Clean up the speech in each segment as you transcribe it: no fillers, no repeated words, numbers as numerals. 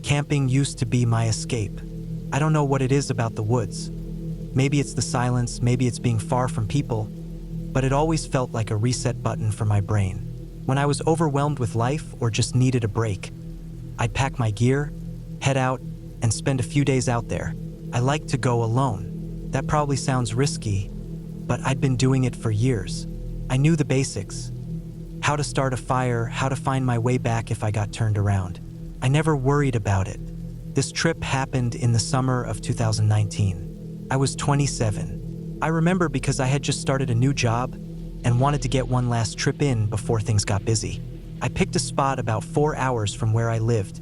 Camping used to be my escape. I don't know what it is about the woods. Maybe it's the silence, maybe it's being far from people, but it always felt like a reset button for my brain. When I was overwhelmed with life or just needed a break, I'd pack my gear, head out, and spend a few days out there. I like to go alone. That probably sounds risky, but I'd been doing it for years. I knew the basics. How to start a fire, how to find my way back if I got turned around. I never worried about it. This trip happened in the summer of 2019. I was 27. I remember because I had just started a new job and wanted to get one last trip in before things got busy. I picked a spot about 4 hours from where I lived,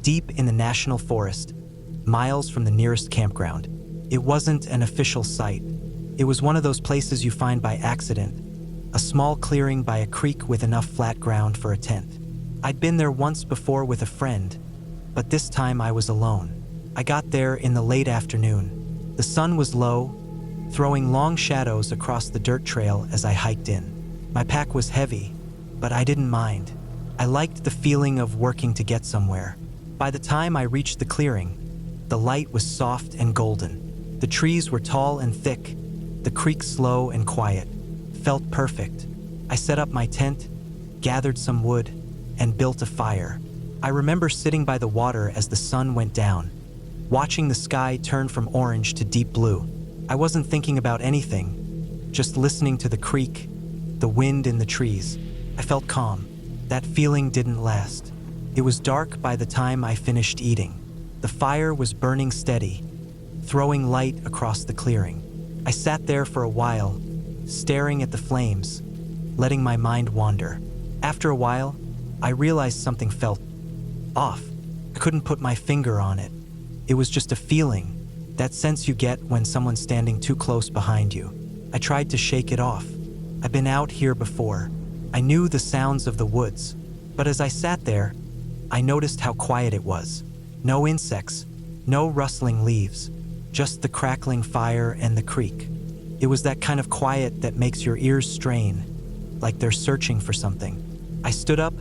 deep in the national forest, miles from the nearest campground. It wasn't an official site. It was one of those places you find by accident, a small clearing by a creek with enough flat ground for a tent. I'd been there once before with a friend, but this time I was alone. I got there in the late afternoon. The sun was low, throwing long shadows across the dirt trail as I hiked in. My pack was heavy, but I didn't mind. I liked the feeling of working to get somewhere. By the time I reached the clearing, the light was soft and golden. The trees were tall and thick, the creek slow and quiet. Felt perfect. I set up my tent, gathered some wood, and built a fire. I remember sitting by the water as the sun went down, watching the sky turn from orange to deep blue. I wasn't thinking about anything, just listening to the creek, the wind in the trees. I felt calm. That feeling didn't last. It was dark by the time I finished eating. The fire was burning steady, throwing light across the clearing. I sat there for a while, staring at the flames, letting my mind wander. After a while, I realized something felt off. I couldn't put my finger on it. It was just a feeling, that sense you get when someone's standing too close behind you. I tried to shake it off. I've been out here before. I knew the sounds of the woods, but as I sat there, I noticed how quiet it was. No insects, no rustling leaves, just the crackling fire and the creek. It was that kind of quiet that makes your ears strain, like they're searching for something. I stood up,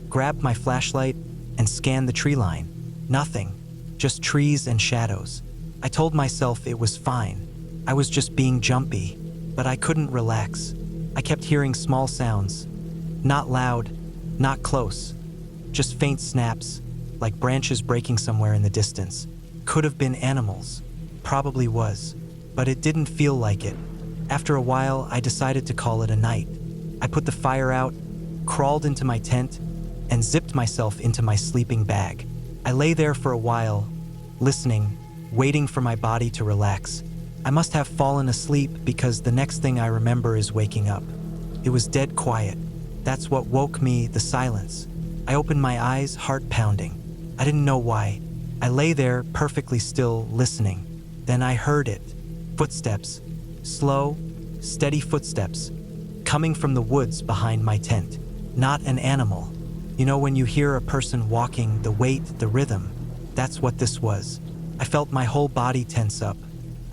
grabbed my flashlight, and scanned the tree line. Nothing, just trees and shadows. I told myself it was fine. I was just being jumpy, but I couldn't relax. I kept hearing small sounds, not loud, not close, just faint snaps, like branches breaking somewhere in the distance. Could have been animals, probably was, but it didn't feel like it. After a while, I decided to call it a night. I put the fire out, crawled into my tent, and zipped myself into my sleeping bag. I lay there for a while, listening, waiting for my body to relax. I must have fallen asleep because the next thing I remember is waking up. It was dead quiet. That's what woke me, the silence. I opened my eyes, heart pounding. I didn't know why. I lay there, perfectly still, listening. Then I heard it. Footsteps. Slow, steady footsteps. Coming from the woods behind my tent. Not an animal. You know when you hear a person walking, the weight, the rhythm. That's what this was. I felt my whole body tense up.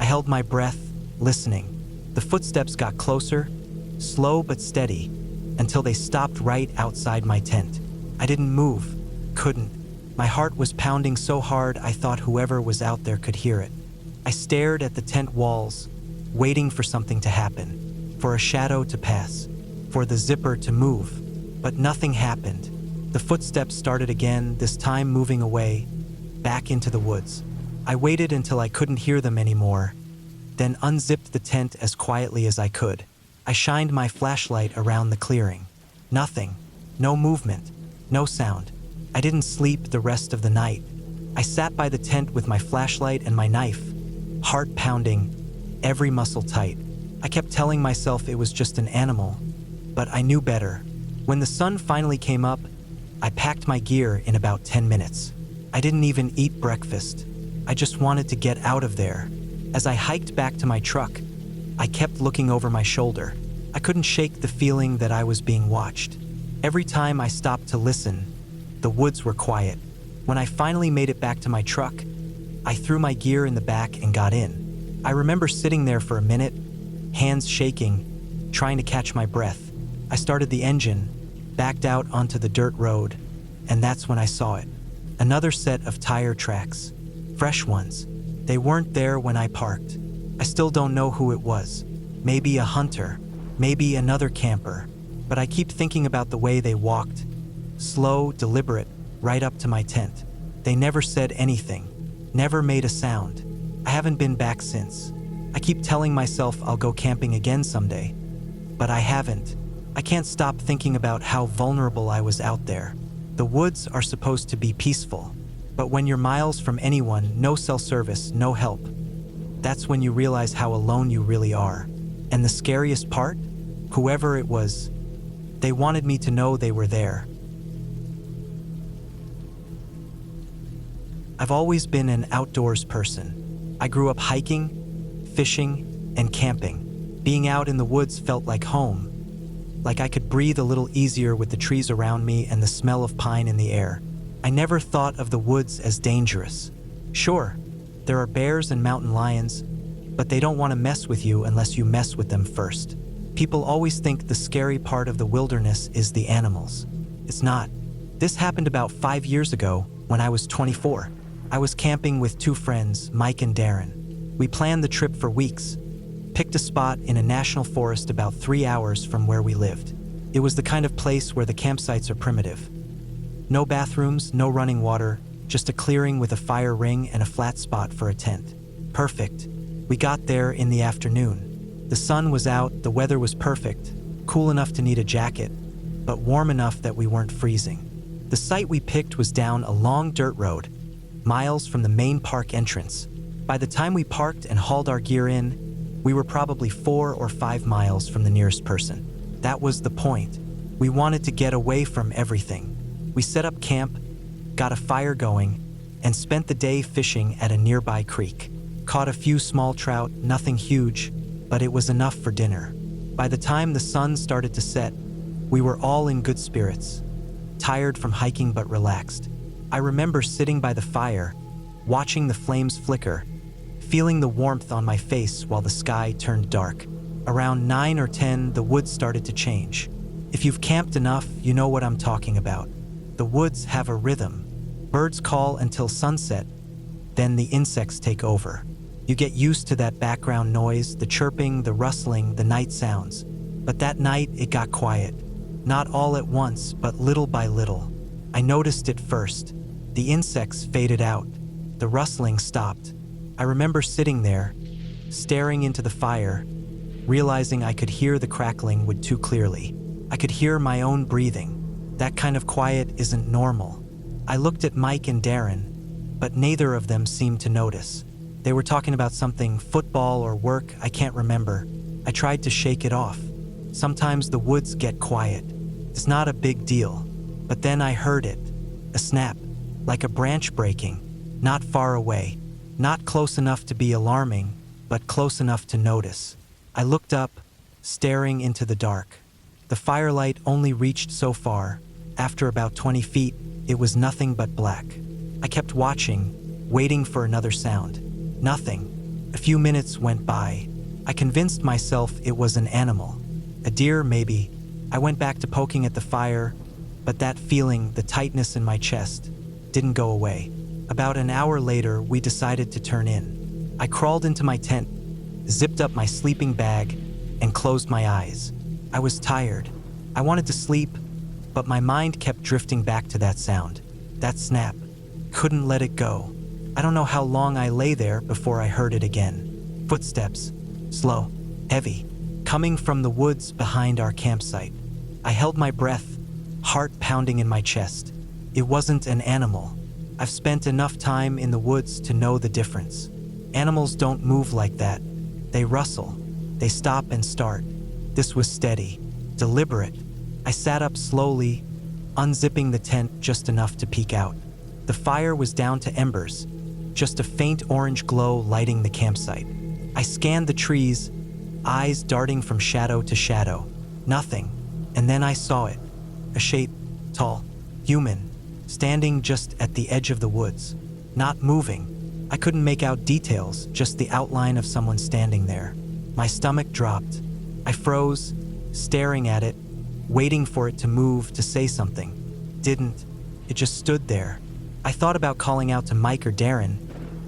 I held my breath, listening. The footsteps got closer, slow but steady, until they stopped right outside my tent. I didn't move, couldn't. My heart was pounding so hard I thought whoever was out there could hear it. I stared at the tent walls, waiting for something to happen, for a shadow to pass, for the zipper to move, but nothing happened. The footsteps started again, this time moving away, back into the woods. I waited until I couldn't hear them anymore, then unzipped the tent as quietly as I could. I shined my flashlight around the clearing. Nothing, no movement, no sound. I didn't sleep the rest of the night. I sat by the tent with my flashlight and my knife, heart pounding, every muscle tight. I kept telling myself it was just an animal, but I knew better. When the sun finally came up, I packed my gear in about 10 minutes. I didn't even eat breakfast. I just wanted to get out of there. As I hiked back to my truck, I kept looking over my shoulder. I couldn't shake the feeling that I was being watched. Every time I stopped to listen, the woods were quiet. When I finally made it back to my truck, I threw my gear in the back and got in. I remember sitting there for a minute, hands shaking, trying to catch my breath. I started the engine, backed out onto the dirt road, and that's when I saw it. Another set of tire tracks. Fresh ones. They weren't there when I parked. I still don't know who it was. Maybe a hunter. Maybe another camper. But I keep thinking about the way they walked. Slow, deliberate, right up to my tent. They never said anything. Never made a sound. I haven't been back since. I keep telling myself I'll go camping again someday. But I haven't. I can't stop thinking about how vulnerable I was out there. The woods are supposed to be peaceful. But when you're miles from anyone, no cell service, no help, that's when you realize how alone you really are. And the scariest part? Whoever it was, they wanted me to know they were there. I've always been an outdoors person. I grew up hiking, fishing, and camping. Being out in the woods felt like home. Like I could breathe a little easier with the trees around me and the smell of pine in the air. I never thought of the woods as dangerous. Sure, there are bears and mountain lions, but they don't want to mess with you unless you mess with them first. People always think the scary part of the wilderness is the animals. It's not. This happened about 5 years ago when I was 24. I was camping with 2 friends, Mike and Darren. We planned the trip for weeks. Picked a spot in a national forest about 3 hours from where we lived. It was the kind of place where the campsites are primitive. No bathrooms, no running water, just a clearing with a fire ring and a flat spot for a tent. Perfect. We got there in the afternoon. The sun was out, the weather was perfect, cool enough to need a jacket, but warm enough that we weren't freezing. The site we picked was down a long dirt road, miles from the main park entrance. By the time we parked and hauled our gear in, we were probably 4 or 5 miles from the nearest person. That was the point. We wanted to get away from everything. We set up camp, got a fire going, and spent the day fishing at a nearby creek. Caught a few small trout, nothing huge, but it was enough for dinner. By the time the sun started to set, we were all in good spirits, tired from hiking but relaxed. I remember sitting by the fire, watching the flames flicker, feeling the warmth on my face while the sky turned dark. Around 9 or 10, the woods started to change. If you've camped enough, you know what I'm talking about. The woods have a rhythm. Birds call until sunset, then the insects take over. You get used to that background noise, the chirping, the rustling, the night sounds. But that night, it got quiet. Not all at once, but little by little. I noticed it first. The insects faded out. The rustling stopped. I remember sitting there, staring into the fire, realizing I could hear the crackling wood too clearly. I could hear my own breathing. That kind of quiet isn't normal. I looked at Mike and Darren, but neither of them seemed to notice. They were talking about something, football or work, I can't remember. I tried to shake it off. Sometimes the woods get quiet. It's not a big deal. But then I heard it. A snap, like a branch breaking, not far away. Not close enough to be alarming, but close enough to notice. I looked up, staring into the dark. The firelight only reached so far. After about 20 feet, it was nothing but black. I kept watching, waiting for another sound. Nothing. A few minutes went by. I convinced myself it was an animal. A deer, maybe. I went back to poking at the fire, but that feeling, the tightness in my chest, didn't go away. About an hour later, we decided to turn in. I crawled into my tent, zipped up my sleeping bag, and closed my eyes. I was tired. I wanted to sleep, but my mind kept drifting back to that sound, that snap. Couldn't let it go. I don't know how long I lay there before I heard it again. Footsteps, slow, heavy, coming from the woods behind our campsite. I held my breath, heart pounding in my chest. It wasn't an animal. I've spent enough time in the woods to know the difference. Animals don't move like that. They rustle. They stop and start. This was steady, deliberate. I sat up slowly, unzipping the tent just enough to peek out. The fire was down to embers, just a faint orange glow lighting the campsite. I scanned the trees, eyes darting from shadow to shadow. Nothing. And then I saw it. A shape, tall, human, standing just at the edge of the woods, not moving. I couldn't make out details, just the outline of someone standing there. My stomach dropped. I froze, staring at it, waiting for it to move, to say something. Didn't. It just stood there, I thought about calling out to Mike or Darren,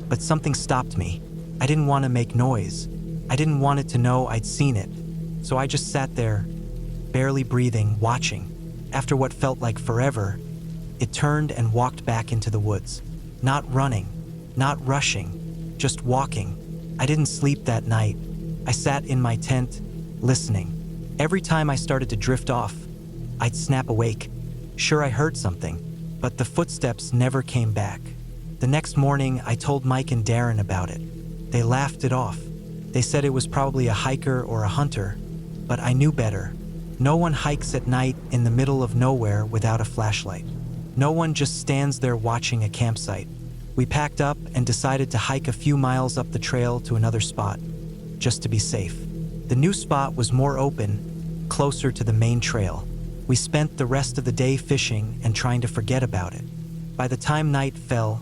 but something stopped me. I didn't want to make noise. I didn't want it to know I'd seen it. So I just sat there, barely breathing, watching. After what felt like forever, it turned and walked back into the woods. Not running, not rushing, just walking. I didn't sleep that night. I sat in my tent, listening. Every time I started to drift off, I'd snap awake. Sure, I heard something, but the footsteps never came back. The next morning, I told Mike and Darren about it. They laughed it off. They said it was probably a hiker or a hunter, but I knew better. No one hikes at night in the middle of nowhere without a flashlight. No one just stands there watching a campsite. We packed up and decided to hike a few miles up the trail to another spot, just to be safe. The new spot was more open, closer to the main trail. We spent the rest of the day fishing and trying to forget about it. By the time night fell,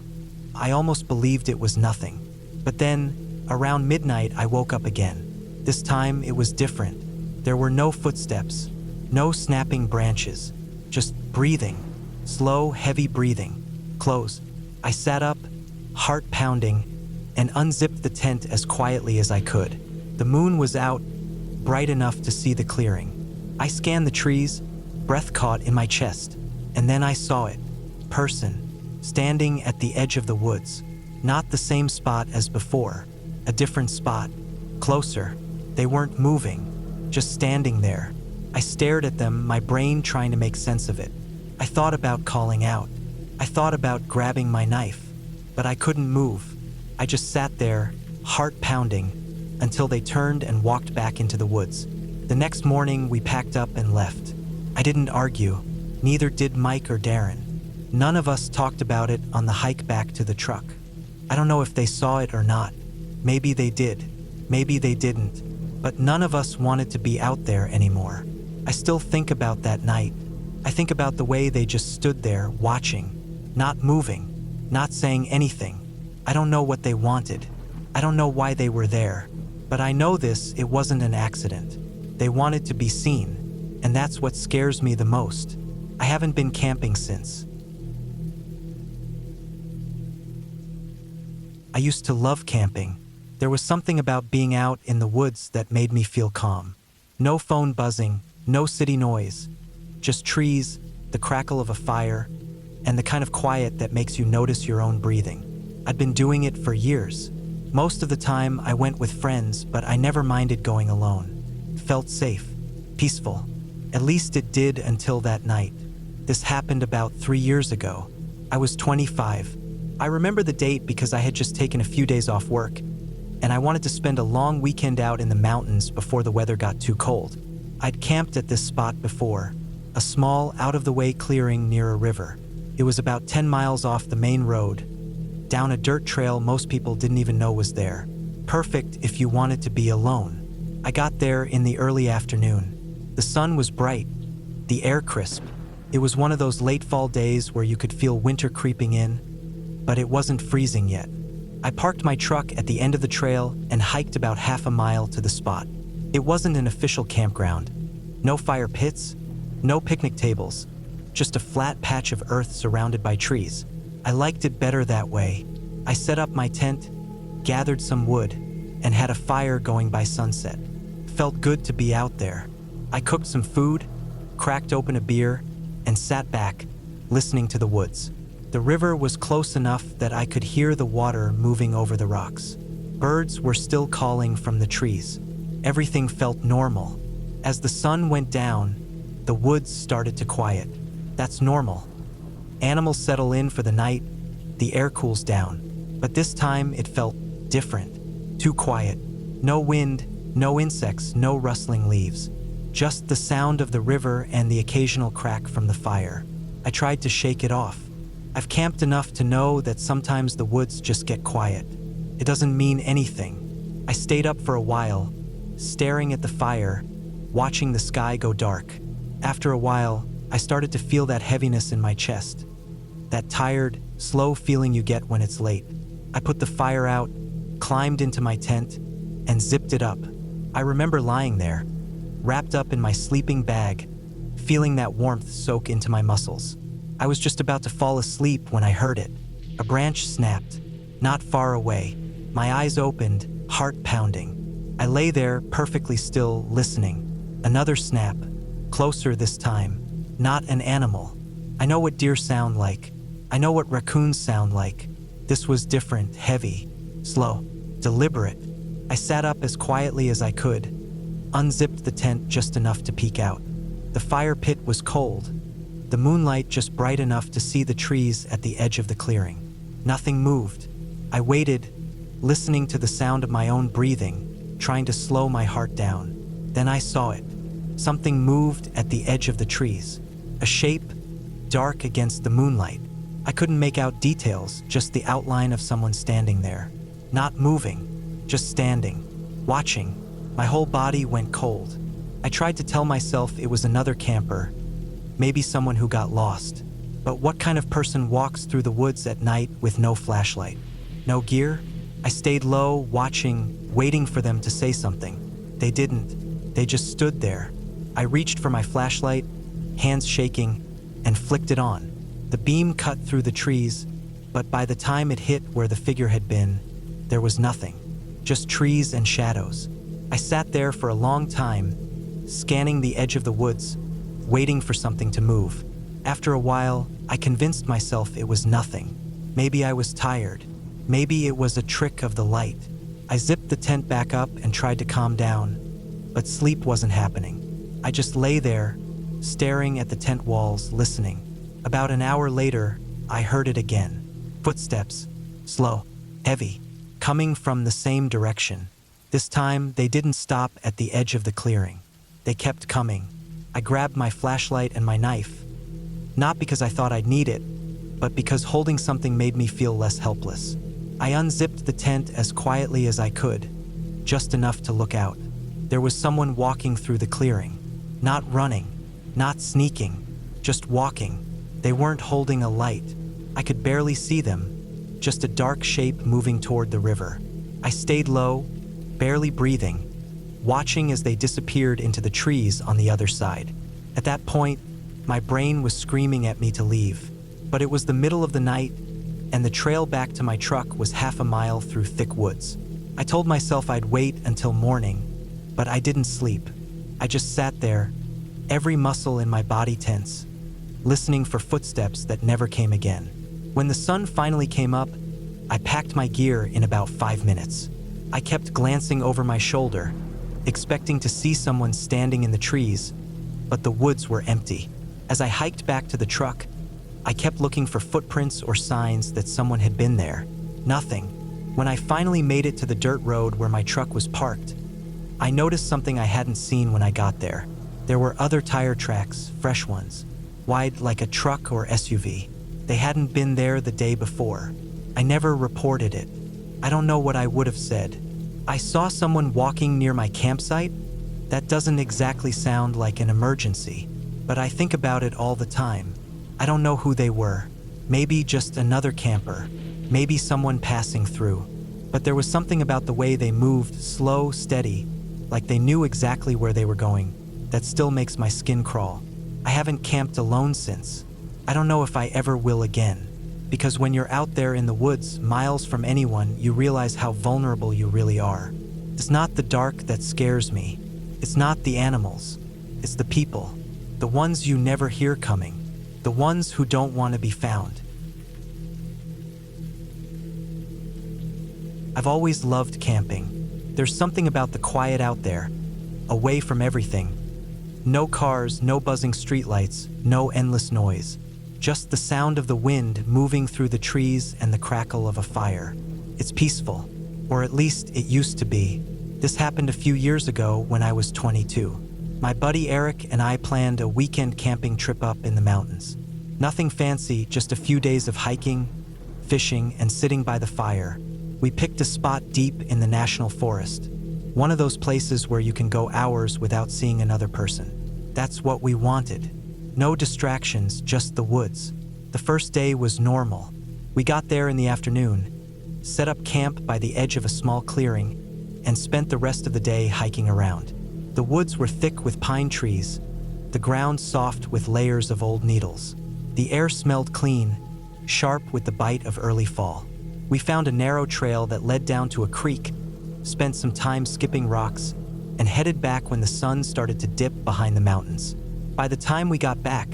I almost believed it was nothing. But then, around midnight, I woke up again. This time, it was different. There were no footsteps, no snapping branches, just breathing, slow, heavy breathing. Close. I sat up, heart pounding, and unzipped the tent as quietly as I could. The moon was out, bright enough to see the clearing. I scanned the trees, breath caught in my chest, and then I saw it. Person, standing at the edge of the woods. Not the same spot as before, a different spot, closer. They weren't moving, just standing there. I stared at them, my brain trying to make sense of it. I thought about calling out. I thought about grabbing my knife, but I couldn't move. I just sat there, heart pounding, until they turned and walked back into the woods. The next morning, we packed up and left. I didn't argue, neither did Mike or Darren. None of us talked about it on the hike back to the truck. I don't know if they saw it or not. Maybe they did, maybe they didn't, but none of us wanted to be out there anymore. I still think about that night. I think about the way they just stood there, watching, not moving, not saying anything. I don't know what they wanted. I don't know why they were there, but I know it wasn't an accident. They wanted to be seen, and that's what scares me the most. I haven't been camping since. I used to love camping. There was something about being out in the woods that made me feel calm. No phone buzzing, no city noise, just trees, the crackle of a fire, and the kind of quiet that makes you notice your own breathing. I'd been doing it for years. Most of the time I went with friends, but I never minded going alone. It felt safe, peaceful. At least it did until that night. This happened about 3 years ago. I was 25. I remember the date because I had just taken a few days off work, and I wanted to spend a long weekend out in the mountains before the weather got too cold. I'd camped at this spot before, a small, out-of-the-way clearing near a river. It was about 10 miles off the main road, down a dirt trail most people didn't even know was there. Perfect if you wanted to be alone. I got there in the early afternoon. The sun was bright, the air crisp. It was one of those late fall days where you could feel winter creeping in, but it wasn't freezing yet. I parked my truck at the end of the trail and hiked about half a mile to the spot. It wasn't an official campground. No fire pits, no picnic tables, just a flat patch of earth surrounded by trees. I liked it better that way. I set up my tent, gathered some wood, and had a fire going by sunset. It felt good to be out there. I cooked some food, cracked open a beer, and sat back, listening to the woods. The river was close enough that I could hear the water moving over the rocks. Birds were still calling from the trees. Everything felt normal. As the sun went down, the woods started to quiet. That's normal. Animals settle in for the night, the air cools down. But this time it felt different, too quiet. No wind, no insects, no rustling leaves. Just the sound of the river and the occasional crack from the fire. I tried to shake it off. I've camped enough to know that sometimes the woods just get quiet. It doesn't mean anything. I stayed up for a while, staring at the fire, watching the sky go dark. After a while, I started to feel that heaviness in my chest. That tired, slow feeling you get when it's late. I put the fire out, climbed into my tent, and zipped it up. I remember lying there, wrapped up in my sleeping bag, feeling that warmth soak into my muscles. I was just about to fall asleep when I heard it. A branch snapped, not far away. My eyes opened, heart pounding. I lay there, perfectly still, listening. Another snap, closer this time. Not an animal. I know what deer sound like. I know what raccoons sound like. This was different, heavy, slow, deliberate. I sat up as quietly as I could, unzipped the tent just enough to peek out. The fire pit was cold, the moonlight just bright enough to see the trees at the edge of the clearing. Nothing moved. I waited, listening to the sound of my own breathing, trying to slow my heart down. Then I saw it. Something moved at the edge of the trees. A shape, dark against the moonlight. I couldn't make out details, just the outline of someone standing there. Not moving, just standing, watching. My whole body went cold. I tried to tell myself it was another camper, maybe someone who got lost. But what kind of person walks through the woods at night with no flashlight? No gear? I stayed low, watching, waiting for them to say something. They didn't. They just stood there. I reached for my flashlight, hands shaking, and flicked it on. The beam cut through the trees, but by the time it hit where the figure had been, there was nothing. Just trees and shadows. I sat there for a long time, scanning the edge of the woods, waiting for something to move. After a while, I convinced myself it was nothing. Maybe I was tired. Maybe it was a trick of the light. I zipped the tent back up and tried to calm down, but sleep wasn't happening. I just lay there, staring at the tent walls, listening. About an hour later, I heard it again. Footsteps, slow, heavy, coming from the same direction. This time, they didn't stop at the edge of the clearing. They kept coming. I grabbed my flashlight and my knife. Not because I thought I'd need it, but because holding something made me feel less helpless. I unzipped the tent as quietly as I could, just enough to look out. There was someone walking through the clearing. Not running, not sneaking, just walking. They weren't holding a light. I could barely see them, just a dark shape moving toward the river. I stayed low, barely breathing, watching as they disappeared into the trees on the other side. At that point, my brain was screaming at me to leave, but it was the middle of the night, and the trail back to my truck was half a mile through thick woods. I told myself I'd wait until morning, but I didn't sleep. I just sat there, every muscle in my body tense, listening for footsteps that never came again. When the sun finally came up, I packed my gear in about 5 minutes. I kept glancing over my shoulder, expecting to see someone standing in the trees, but the woods were empty. As I hiked back to the truck, I kept looking for footprints or signs that someone had been there. Nothing. When I finally made it to the dirt road where my truck was parked, I noticed something I hadn't seen when I got there. There were other tire tracks, fresh ones, wide like a truck or SUV. They hadn't been there the day before. I never reported it. I don't know what I would have said. I saw someone walking near my campsite? That doesn't exactly sound like an emergency, but I think about it all the time. I don't know who they were. Maybe just another camper. Maybe someone passing through. But there was something about the way they moved, slow, steady, like they knew exactly where they were going, that still makes my skin crawl. I haven't camped alone since. I don't know if I ever will again. Because when you're out there in the woods, miles from anyone, you realize how vulnerable you really are. It's not the dark that scares me. It's not the animals. It's the people. The ones you never hear coming. The ones who don't want to be found. I've always loved camping. There's something about the quiet out there, away from everything. No cars, no buzzing streetlights, no endless noise. Just the sound of the wind moving through the trees and the crackle of a fire. It's peaceful, or at least it used to be. This happened a few years ago when I was 22. My buddy Eric and I planned a weekend camping trip up in the mountains. Nothing fancy, just a few days of hiking, fishing, and sitting by the fire. We picked a spot deep in the national forest. One of those places where you can go hours without seeing another person. That's what we wanted. No distractions, just the woods. The first day was normal. We got there in the afternoon, set up camp by the edge of a small clearing, and spent the rest of the day hiking around. The woods were thick with pine trees, the ground soft with layers of old needles. The air smelled clean, sharp with the bite of early fall. We found a narrow trail that led down to a creek, spent some time skipping rocks, and headed back when the sun started to dip behind the mountains. By the time we got back,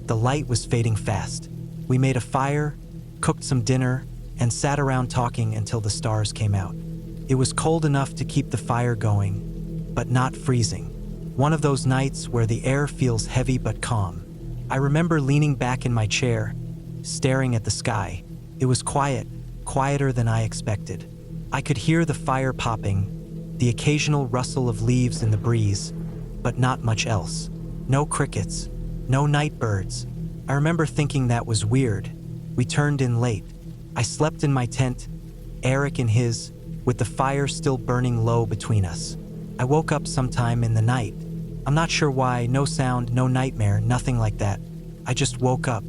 the light was fading fast. We made a fire, cooked some dinner, and sat around talking until the stars came out. It was cold enough to keep the fire going, but not freezing. One of those nights where the air feels heavy but calm. I remember leaning back in my chair, staring at the sky. It was quiet, quieter than I expected. I could hear the fire popping, the occasional rustle of leaves in the breeze, but not much else. No crickets, no night birds. I remember thinking that was weird. We turned in late. I slept in my tent, Eric in his, with the fire still burning low between us. I woke up sometime in the night. I'm not sure why, no sound, no nightmare, nothing like that. I just woke up.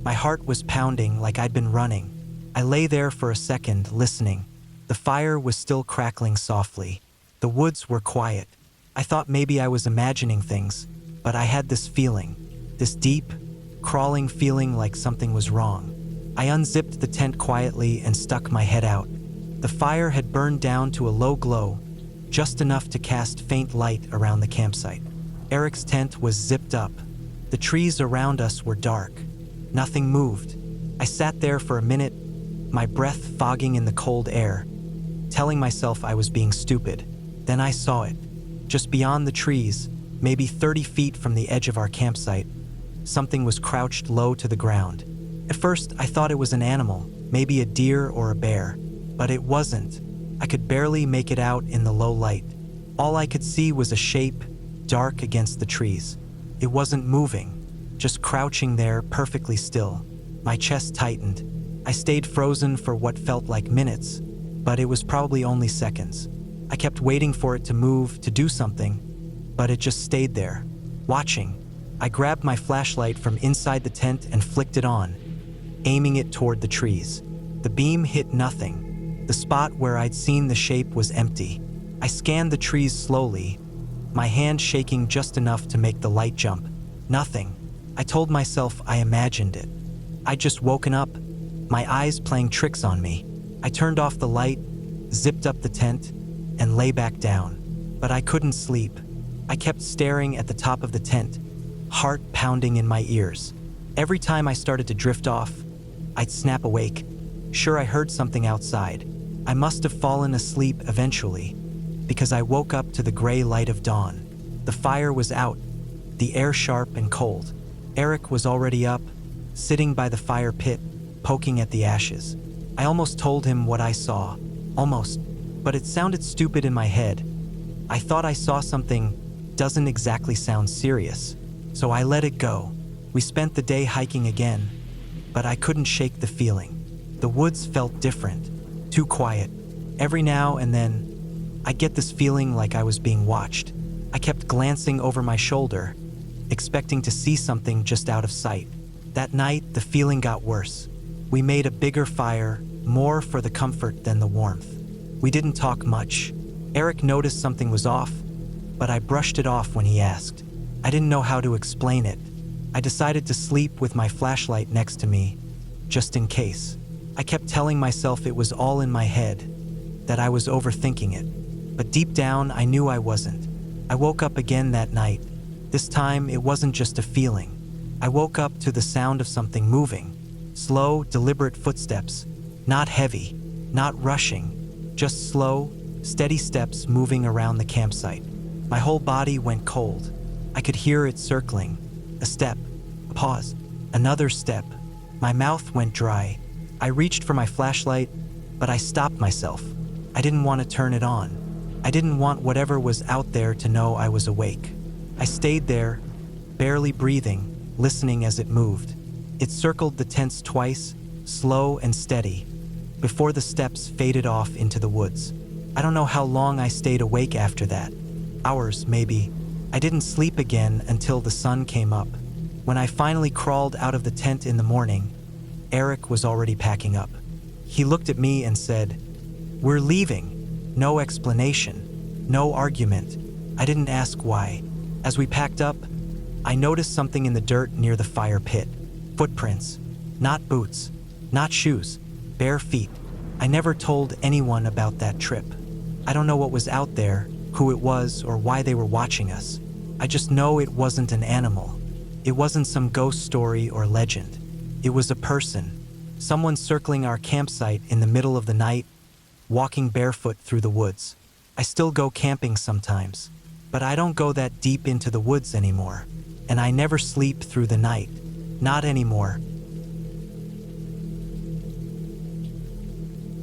My heart was pounding like I'd been running. I lay there for a second, listening. The fire was still crackling softly. The woods were quiet. I thought maybe I was imagining things, but I had this feeling, this deep, crawling feeling like something was wrong. I unzipped the tent quietly and stuck my head out. The fire had burned down to a low glow, just enough to cast faint light around the campsite. Eric's tent was zipped up. The trees around us were dark. Nothing moved. I sat there for a minute, my breath fogging in the cold air, telling myself I was being stupid. Then I saw it. Just beyond the trees, maybe 30 feet from the edge of our campsite, something was crouched low to the ground. At first, I thought it was an animal, maybe a deer or a bear, but it wasn't. I could barely make it out in the low light. All I could see was a shape, dark against the trees. It wasn't moving, just crouching there perfectly still. My chest tightened. I stayed frozen for what felt like minutes, but it was probably only seconds. I kept waiting for it to move, to do something, but it just stayed there, watching. I grabbed my flashlight from inside the tent and flicked it on, aiming it toward the trees. The beam hit nothing. The spot where I'd seen the shape was empty. I scanned the trees slowly, my hand shaking just enough to make the light jump. Nothing. I told myself I imagined it. I'd just woken up, my eyes playing tricks on me. I turned off the light, zipped up the tent, and lay back down. But I couldn't sleep. I kept staring at the top of the tent, heart pounding in my ears. Every time I started to drift off, I'd snap awake. Sure, I heard something outside. I must have fallen asleep eventually, because I woke up to the gray light of dawn. The fire was out, the air sharp and cold. Eric was already up, sitting by the fire pit, poking at the ashes. I almost told him what I saw, almost, but it sounded stupid in my head. I thought I saw something doesn't exactly sound serious, so I let it go. We spent the day hiking again, but I couldn't shake the feeling. The woods felt different, too quiet. Every now and then, I'd get this feeling like I was being watched. I kept glancing over my shoulder, expecting to see something just out of sight. That night, the feeling got worse. We made a bigger fire, more for the comfort than the warmth. We didn't talk much. Eric noticed something was off, but I brushed it off when he asked. I didn't know how to explain it. I decided to sleep with my flashlight next to me, just in case. I kept telling myself it was all in my head, that I was overthinking it. But deep down, I knew I wasn't. I woke up again that night. This time, it wasn't just a feeling. I woke up to the sound of something moving. Slow, deliberate footsteps. Not heavy, not rushing, just slow, steady steps moving around the campsite. My whole body went cold. I could hear it circling. A step, a pause, another step. My mouth went dry. I reached for my flashlight, but I stopped myself. I didn't want to turn it on. I didn't want whatever was out there to know I was awake. I stayed there, barely breathing, listening as it moved. It circled the tents twice, slow and steady, before the steps faded off into the woods. I don't know how long I stayed awake after that. Hours, maybe. I didn't sleep again until the sun came up. When I finally crawled out of the tent in the morning, Eric was already packing up. He looked at me and said, "We're leaving." No explanation, no argument. I didn't ask why. As we packed up, I noticed something in the dirt near the fire pit. Footprints. Not boots. Not shoes. Bare feet. I never told anyone about that trip. I don't know what was out there, who it was, or why they were watching us. I just know it wasn't an animal. It wasn't some ghost story or legend. It was a person. Someone circling our campsite in the middle of the night, walking barefoot through the woods. I still go camping sometimes, but I don't go that deep into the woods anymore. And I never sleep through the night. Not anymore.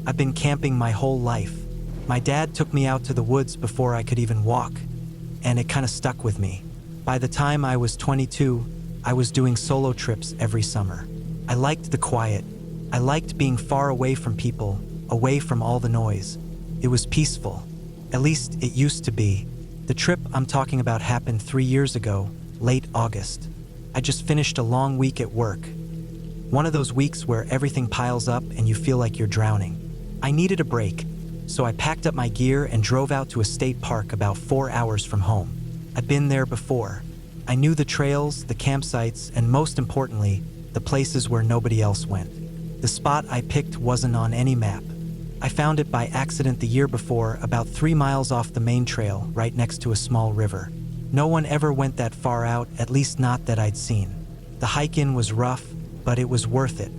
I've been camping my whole life. My dad took me out to the woods before I could even walk, and it kind of stuck with me. By the time I was 22, I was doing solo trips every summer. I liked the quiet. I liked being far away from people, away from all the noise. It was peaceful. At least it used to be. The trip I'm talking about happened 3 years ago, late August. I just finished a long week at work. One of those weeks where everything piles up and you feel like you're drowning. I needed a break, so I packed up my gear and drove out to a state park about 4 hours from home. I'd been there before. I knew the trails, the campsites, and most importantly, the places where nobody else went. The spot I picked wasn't on any map. I found it by accident the year before, about 3 miles off the main trail, right next to a small river. No one ever went that far out, at least not that I'd seen. The hike-in was rough, but it was worth it.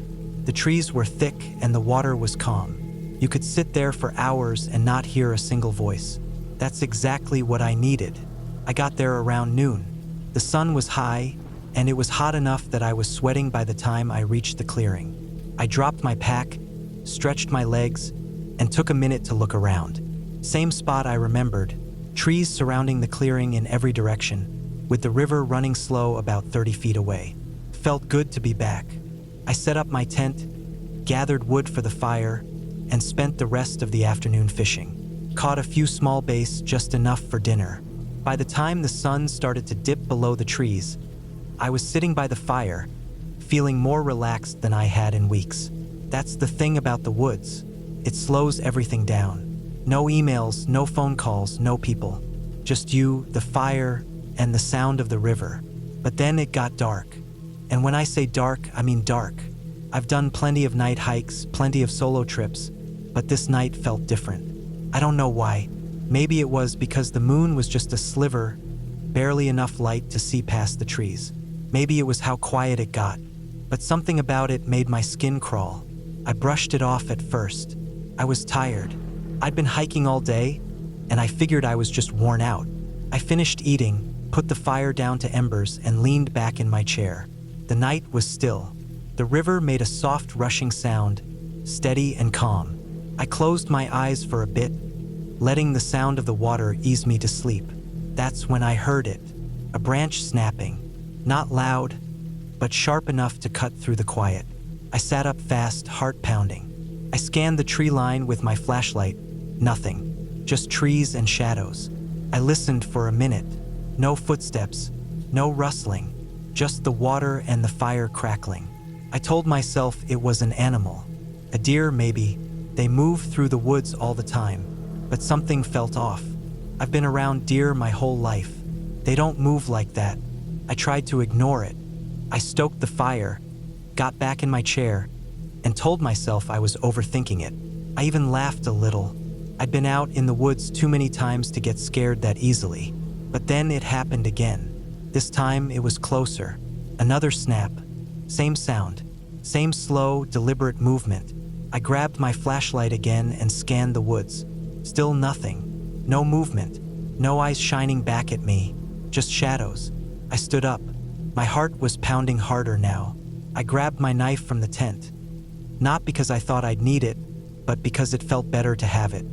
The trees were thick and the water was calm. You could sit there for hours and not hear a single voice. That's exactly what I needed. I got there around noon. The sun was high, and it was hot enough that I was sweating by the time I reached the clearing. I dropped my pack, stretched my legs, and took a minute to look around. Same spot I remembered, trees surrounding the clearing in every direction, with the river running slow about 30 feet away. Felt good to be back. I set up my tent, gathered wood for the fire, and spent the rest of the afternoon fishing. Caught a few small bass, just enough for dinner. By the time the sun started to dip below the trees, I was sitting by the fire, feeling more relaxed than I had in weeks. That's the thing about the woods. It slows everything down. No emails, no phone calls, no people. Just you, the fire, and the sound of the river. But then it got dark. And when I say dark, I mean dark. I've done plenty of night hikes, plenty of solo trips, but this night felt different. I don't know why. Maybe it was because the moon was just a sliver, barely enough light to see past the trees. Maybe it was how quiet it got. But something about it made my skin crawl. I brushed it off at first. I was tired. I'd been hiking all day, and I figured I was just worn out. I finished eating, put the fire down to embers, and leaned back in my chair. The night was still. The river made a soft rushing sound, steady and calm. I closed my eyes for a bit, letting the sound of the water ease me to sleep. That's when I heard it. A branch snapping. Not loud, but sharp enough to cut through the quiet. I sat up fast, heart pounding. I scanned the tree line with my flashlight. Nothing. Just trees and shadows. I listened for a minute. No footsteps. No rustling. Just the water and the fire crackling. I told myself it was an animal. A deer, maybe. They move through the woods all the time. But something felt off. I've been around deer my whole life. They don't move like that. I tried to ignore it. I stoked the fire, got back in my chair, and told myself I was overthinking it. I even laughed a little. I'd been out in the woods too many times to get scared that easily. But then it happened again. This time it was closer. Another snap. Same sound. Same slow, deliberate movement. I grabbed my flashlight again and scanned the woods. Still nothing. No movement. No eyes shining back at me. Just shadows. I stood up. My heart was pounding harder now. I grabbed my knife from the tent. Not because I thought I'd need it, but because it felt better to have it.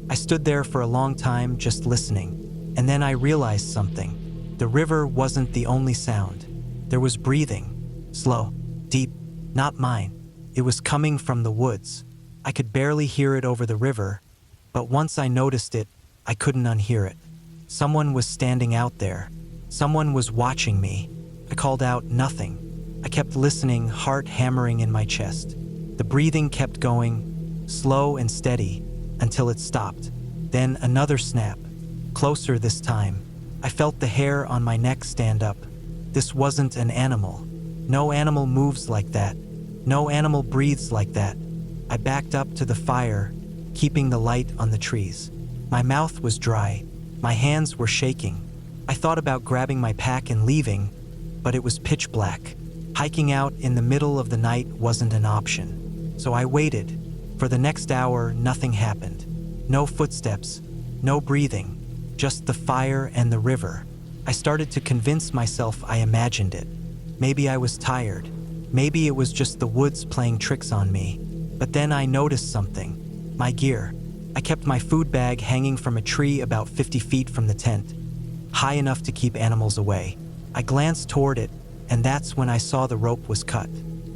I stood there for a long time just listening, and then I realized something. The river wasn't the only sound. There was breathing. Slow. Deep. Not mine. It was coming from the woods. I could barely hear it over the river, but once I noticed it, I couldn't unhear it. Someone was standing out there. Someone was watching me. I called out, nothing. I kept listening, heart hammering in my chest. The breathing kept going, slow and steady, until it stopped. Then another snap. Closer this time. I felt the hair on my neck stand up. This wasn't an animal. No animal moves like that. No animal breathes like that. I backed up to the fire, keeping the light on the trees. My mouth was dry. My hands were shaking. I thought about grabbing my pack and leaving, but it was pitch black. Hiking out in the middle of the night wasn't an option. So I waited. For the next hour, nothing happened. No footsteps, no breathing, just the fire and the river. I started to convince myself I imagined it. Maybe I was tired. Maybe it was just the woods playing tricks on me. But then I noticed something. My gear. I kept my food bag hanging from a tree about 50 feet from the tent, high enough to keep animals away. I glanced toward it, and that's when I saw the rope was cut.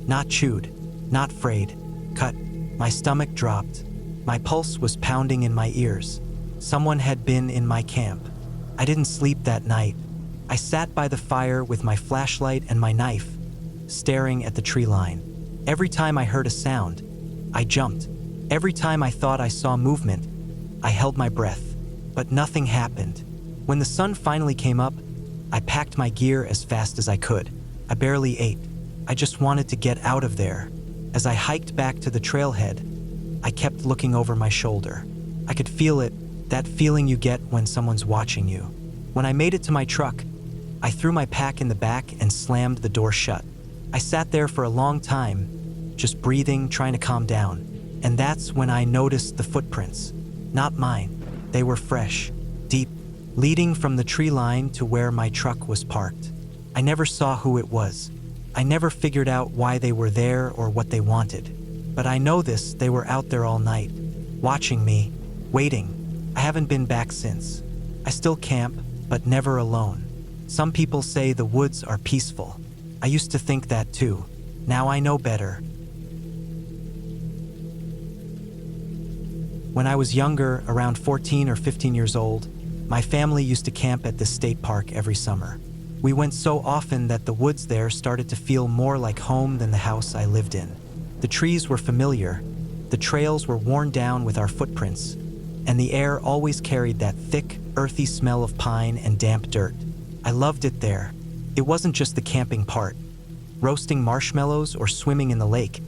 Not chewed, not frayed, cut. My stomach dropped. My pulse was pounding in my ears. Someone had been in my camp. I didn't sleep that night. I sat by the fire with my flashlight and my knife, staring at the tree line. Every time I heard a sound, I jumped. Every time I thought I saw movement, I held my breath. But nothing happened. When the sun finally came up, I packed my gear as fast as I could. I barely ate. I just wanted to get out of there. As I hiked back to the trailhead, I kept looking over my shoulder. I could feel it, that feeling you get when someone's watching you. When I made it to my truck, I threw my pack in the back and slammed the door shut. I sat there for a long time, just breathing, trying to calm down. And that's when I noticed the footprints. Not mine. They were fresh, deep, leading from the tree line to where my truck was parked. I never saw who it was. I never figured out why they were there or what they wanted. But I know this, they were out there all night, watching me, waiting. I haven't been back since. I still camp, but never alone. Some people say the woods are peaceful. I used to think that too. Now I know better. When I was younger, around 14 or 15 years old, my family used to camp at this state park every summer. We went so often that the woods there started to feel more like home than the house I lived in. The trees were familiar, the trails were worn down with our footprints, and the air always carried that thick, earthy smell of pine and damp dirt. I loved it there. It wasn't just the camping part, roasting marshmallows or swimming in the lake.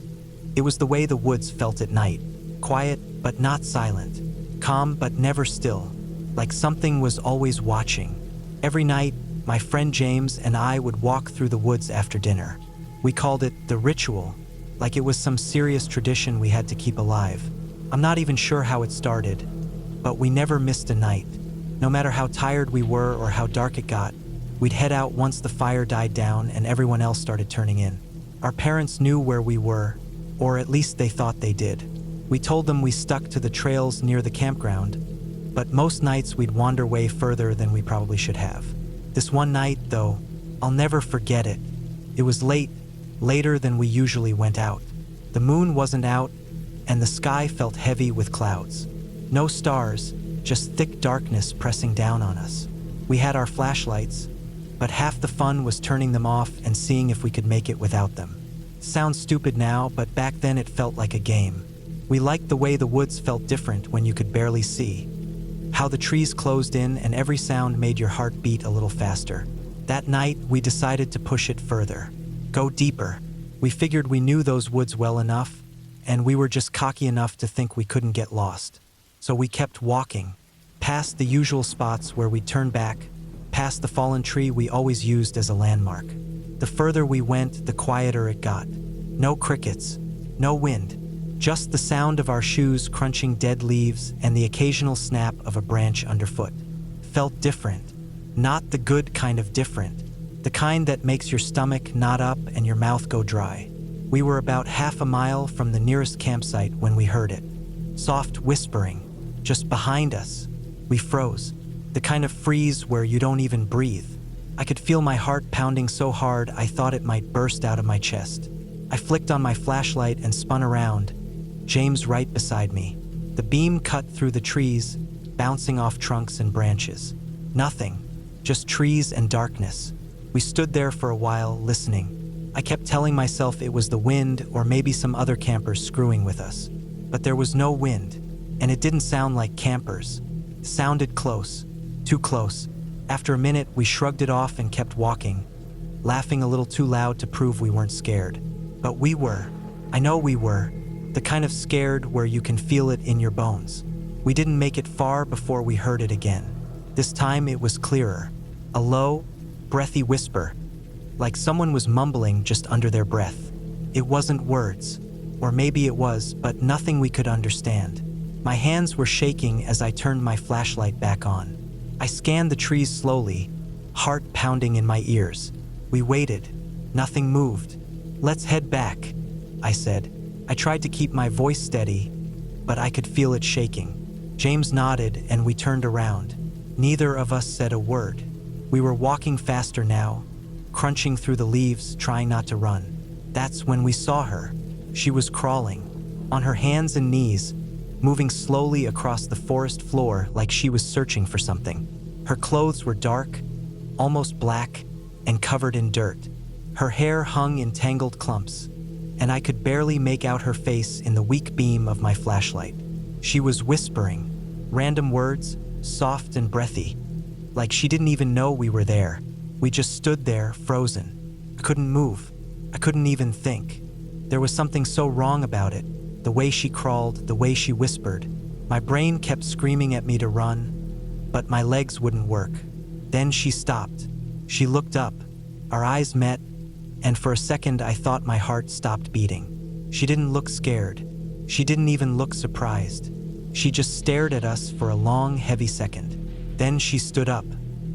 It was the way the woods felt at night, quiet but not silent, calm but never still, like something was always watching. Every night, my friend James and I would walk through the woods after dinner. We called it the ritual, like it was some serious tradition we had to keep alive. I'm not even sure how it started, but we never missed a night. No matter how tired we were or how dark it got, we'd head out once the fire died down and everyone else started turning in. Our parents knew where we were, or at least they thought they did. We told them we stuck to the trails near the campground, but most nights we'd wander way further than we probably should have. This one night, though, I'll never forget it. It was late, later than we usually went out. The moon wasn't out, and the sky felt heavy with clouds. No stars, just thick darkness pressing down on us. We had our flashlights, but half the fun was turning them off and seeing if we could make it without them. Sounds stupid now, but back then it felt like a game. We liked the way the woods felt different when you could barely see. How the trees closed in and every sound made your heart beat a little faster. That night, we decided to push it further. Go deeper. We figured we knew those woods well enough, and we were just cocky enough to think we couldn't get lost. So we kept walking, past the usual spots where we'd turn back, past the fallen tree we always used as a landmark. The further we went, the quieter it got. No crickets, no wind. Just the sound of our shoes crunching dead leaves and the occasional snap of a branch underfoot. Felt different. Not the good kind of different. The kind that makes your stomach knot up and your mouth go dry. We were about half a mile from the nearest campsite when we heard it. Soft whispering, just behind us. We froze. The kind of freeze where you don't even breathe. I could feel my heart pounding so hard I thought it might burst out of my chest. I flicked on my flashlight and spun around, James right beside me. The beam cut through the trees, bouncing off trunks and branches. Nothing, just trees and darkness. We stood there for a while, listening. I kept telling myself it was the wind or maybe some other campers screwing with us. But there was no wind, and it didn't sound like campers. It sounded close, too close. After a minute, we shrugged it off and kept walking. laughing a little too loud to prove we weren't scared. But we were. I know we were. The kind of scared where you can feel it in your bones. We didn't make it far before we heard it again. This time it was clearer. A low, breathy whisper, like someone was mumbling just under their breath. It wasn't words, or maybe it was, but nothing we could understand. My hands were shaking as I turned my flashlight back on. I scanned the trees slowly, heart pounding in my ears. We waited. Nothing moved. "Let's head back," I said. I tried to keep my voice steady, but I could feel it shaking. James nodded and we turned around. Neither of us said a word. We were walking faster now, crunching through the leaves, trying not to run. That's when we saw her. She was crawling, on her hands and knees, moving slowly across the forest floor like she was searching for something. Her clothes were dark, almost black, and covered in dirt. Her hair hung in tangled clumps, and I could barely make out her face in the weak beam of my flashlight. She was whispering, random words, soft and breathy, like she didn't even know we were there. We just stood there, frozen. I couldn't move. I couldn't even think. There was something so wrong about it, the way she crawled, the way she whispered. My brain kept screaming at me to run, but my legs wouldn't work. Then she stopped. She looked up. Our eyes met, and for a second I thought my heart stopped beating. She didn't look scared. She didn't even look surprised. She just stared at us for a long, heavy second. Then she stood up,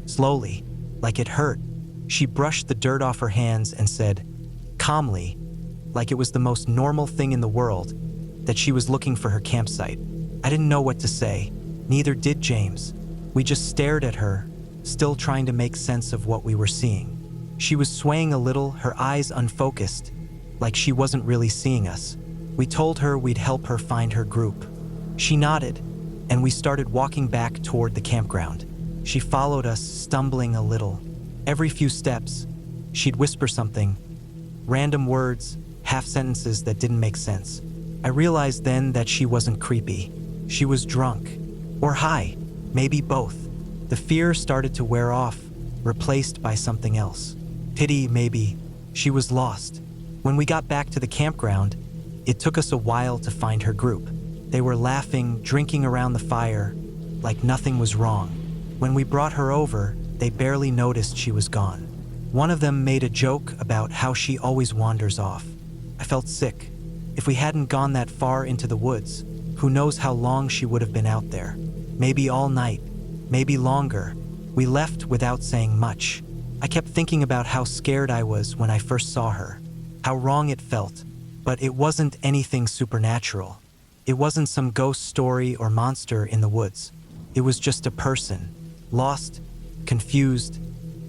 slowly, like it hurt. She brushed the dirt off her hands and said, calmly, like it was the most normal thing in the world, that she was looking for her campsite. I didn't know what to say. Neither did James. We just stared at her, still trying to make sense of what we were seeing. She was swaying a little, her eyes unfocused, like she wasn't really seeing us. We told her we'd help her find her group. She nodded, and we started walking back toward the campground. She followed us, stumbling a little. Every few steps, she'd whisper something, random words, half sentences that didn't make sense. I realized then that she wasn't creepy. She was drunk, or high, maybe both. The fear started to wear off, replaced by something else. Pity, maybe. She was lost. When we got back to the campground, it took us a while to find her group. They were laughing, drinking around the fire, like nothing was wrong. When we brought her over, they barely noticed she was gone. One of them made a joke about how she always wanders off. I felt sick. If we hadn't gone that far into the woods, who knows how long she would have been out there. Maybe all night, maybe longer. We left without saying much. I kept thinking about how scared I was when I first saw her, how wrong it felt, but it wasn't anything supernatural. It wasn't some ghost story or monster in the woods. It was just a person, lost, confused,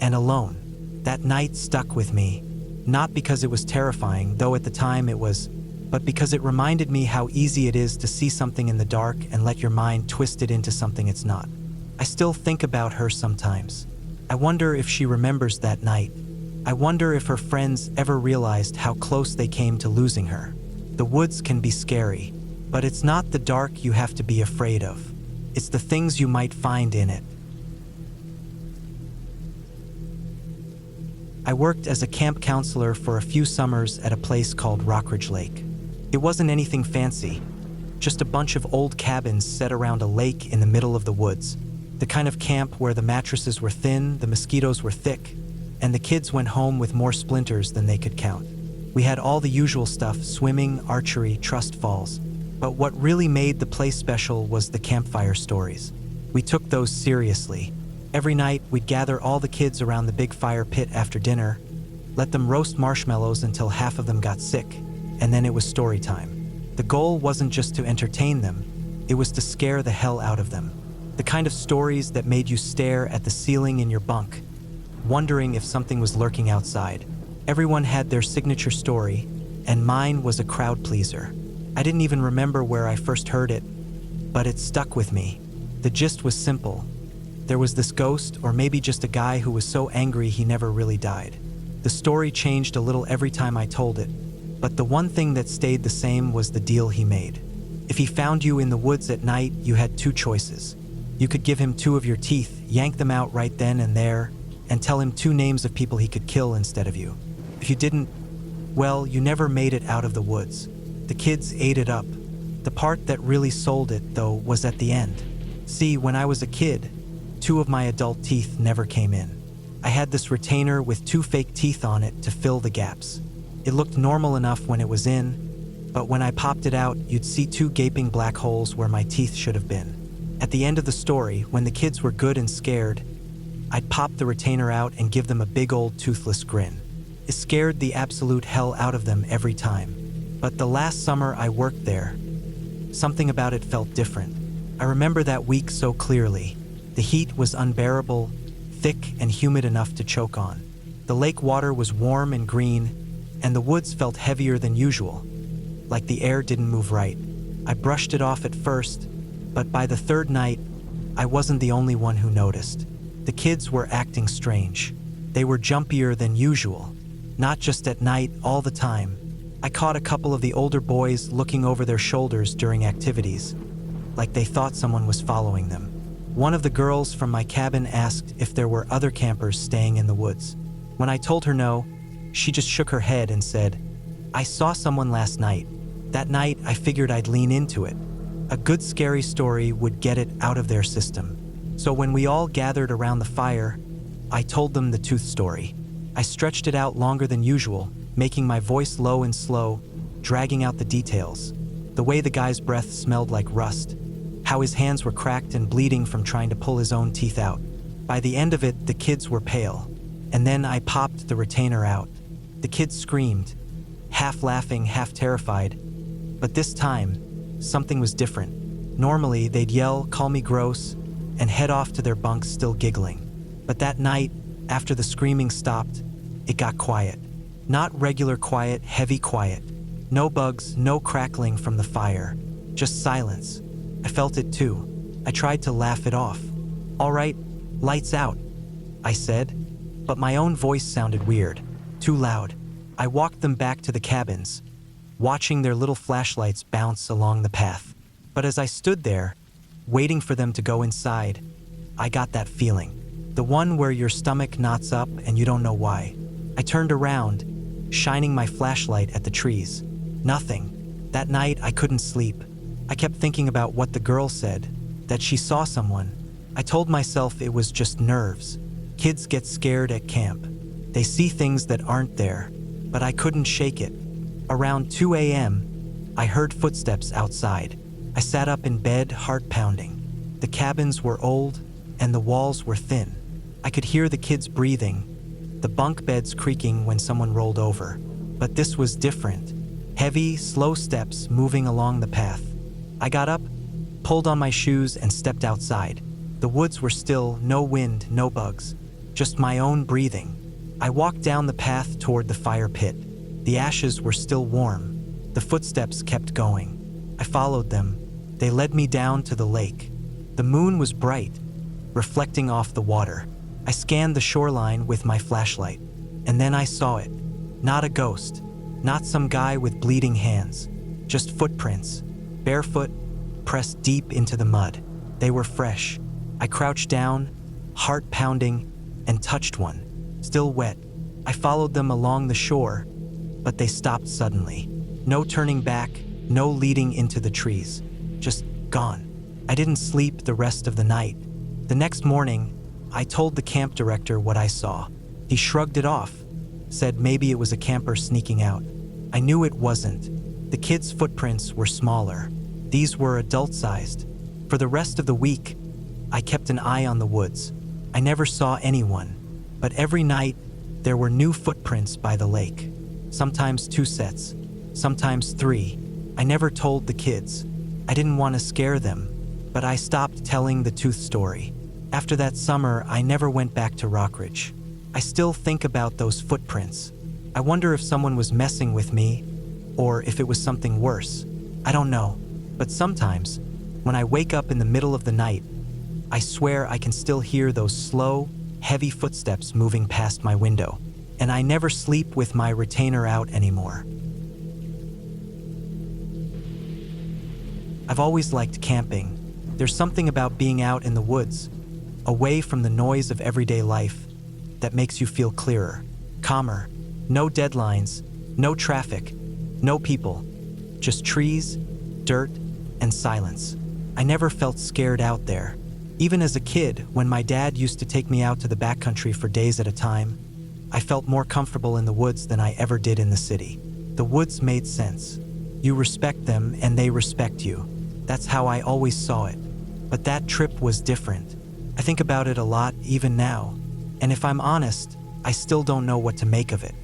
and alone. That night stuck with me, not because it was terrifying, though at the time it was, but because it reminded me how easy it is to see something in the dark and let your mind twist it into something it's not. I still think about her sometimes. I wonder if she remembers that night. I wonder if her friends ever realized how close they came to losing her. The woods can be scary, but it's not the dark you have to be afraid of. It's the things you might find in it. I worked as a camp counselor for a few summers at a place called Rockridge Lake. It wasn't anything fancy, just a bunch of old cabins set around a lake in the middle of the woods. The kind of camp where the mattresses were thin, the mosquitoes were thick, and the kids went home with more splinters than they could count. We had all the usual stuff, swimming, archery, trust falls. But what really made the place special was the campfire stories. We took those seriously. Every night, we'd gather all the kids around the big fire pit after dinner, let them roast marshmallows until half of them got sick, and then it was story time. The goal wasn't just to entertain them, it was to scare the hell out of them. The kind of stories that made you stare at the ceiling in your bunk, wondering if something was lurking outside. Everyone had their signature story, and mine was a crowd pleaser. I didn't even remember where I first heard it, but it stuck with me. The gist was simple. There was this ghost, or maybe just a guy who was so angry he never really died. The story changed a little every time I told it, but the one thing that stayed the same was the deal he made. If he found you in the woods at night, you had two choices. You could give him two of your teeth, yank them out right then and there, and tell him 2 names of people he could kill instead of you. If you didn't, well, you never made it out of the woods. The kids ate it up. The part that really sold it, though, was at the end. See, when I was a kid, 2 of my adult teeth never came in. I had this retainer with 2 fake teeth on it to fill the gaps. It looked normal enough when it was in, but when I popped it out, you'd see 2 gaping black holes where my teeth should have been. At the end of the story, when the kids were good and scared, I'd pop the retainer out and give them a big old toothless grin. It scared the absolute hell out of them every time. But the last summer I worked there, something about it felt different. I remember that week so clearly. The heat was unbearable, thick and humid enough to choke on. The lake water was warm and green, and the woods felt heavier than usual, like the air didn't move right. I brushed it off at first, but by the 3rd night, I wasn't the only one who noticed. The kids were acting strange. They were jumpier than usual, not just at night, all the time. I caught a couple of the older boys looking over their shoulders during activities, like they thought someone was following them. One of the girls from my cabin asked if there were other campers staying in the woods. When I told her no, she just shook her head and said, "I saw someone last night." That night, I figured I'd lean into it. A good scary story would get it out of their system. So when we all gathered around the fire, I told them the tooth story. I stretched it out longer than usual, making my voice low and slow, dragging out the details. The way the guy's breath smelled like rust, how his hands were cracked and bleeding from trying to pull his own teeth out. By the end of it, the kids were pale. And then I popped the retainer out. The kids screamed, half laughing, half terrified. But this time, something was different. Normally, they'd yell, call me gross, and head off to their bunks still giggling. But that night, after the screaming stopped, it got quiet. Not regular quiet, heavy quiet. No bugs, no crackling from the fire. Just silence. I felt it too. I tried to laugh it off. "All right, lights out," I said, but my own voice sounded weird, too loud. I walked them back to the cabins, watching their little flashlights bounce along the path. But as I stood there, waiting for them to go inside, I got that feeling. The one where your stomach knots up and you don't know why. I turned around, shining my flashlight at the trees. Nothing. That night, I couldn't sleep. I kept thinking about what the girl said, that she saw someone. I told myself it was just nerves. Kids get scared at camp. They see things that aren't there, but I couldn't shake it. Around 2 a.m., I heard footsteps outside. I sat up in bed, heart pounding. The cabins were old, and the walls were thin. I could hear the kids breathing, the bunk beds creaking when someone rolled over. But this was different. Heavy, slow steps moving along the path. I got up, pulled on my shoes, and stepped outside. The woods were still, no wind, no bugs, just my own breathing. I walked down the path toward the fire pit. The ashes were still warm. The footsteps kept going. I followed them. They led me down to the lake. The moon was bright, reflecting off the water. I scanned the shoreline with my flashlight, and then I saw it. Not a ghost, not some guy with bleeding hands, just footprints, barefoot, pressed deep into the mud. They were fresh. I crouched down, heart pounding, and touched one, still wet. I followed them along the shore, but they stopped suddenly. No turning back, no leading into the trees. Just gone. I didn't sleep the rest of the night. The next morning, I told the camp director what I saw. He shrugged it off, said maybe it was a camper sneaking out. I knew it wasn't. The kids' footprints were smaller. These were adult-sized. For the rest of the week, I kept an eye on the woods. I never saw anyone, but every night, there were new footprints by the lake. Sometimes 2 sets, sometimes 3. I never told the kids. I didn't want to scare them, but I stopped telling the tooth story. After that summer, I never went back to Rockridge. I still think about those footprints. I wonder if someone was messing with me, or if it was something worse. I don't know, but sometimes, when I wake up in the middle of the night, I swear I can still hear those slow, heavy footsteps moving past my window, and I never sleep with my retainer out anymore. I've always liked camping. There's something about being out in the woods, away from the noise of everyday life, that makes you feel clearer, calmer. No deadlines, no traffic, no people, just trees, dirt, and silence. I never felt scared out there. Even as a kid, when my dad used to take me out to the backcountry for days at a time, I felt more comfortable in the woods than I ever did in the city. The woods made sense. You respect them and they respect you. That's how I always saw it. But that trip was different. I think about it a lot even now. And if I'm honest, I still don't know what to make of it.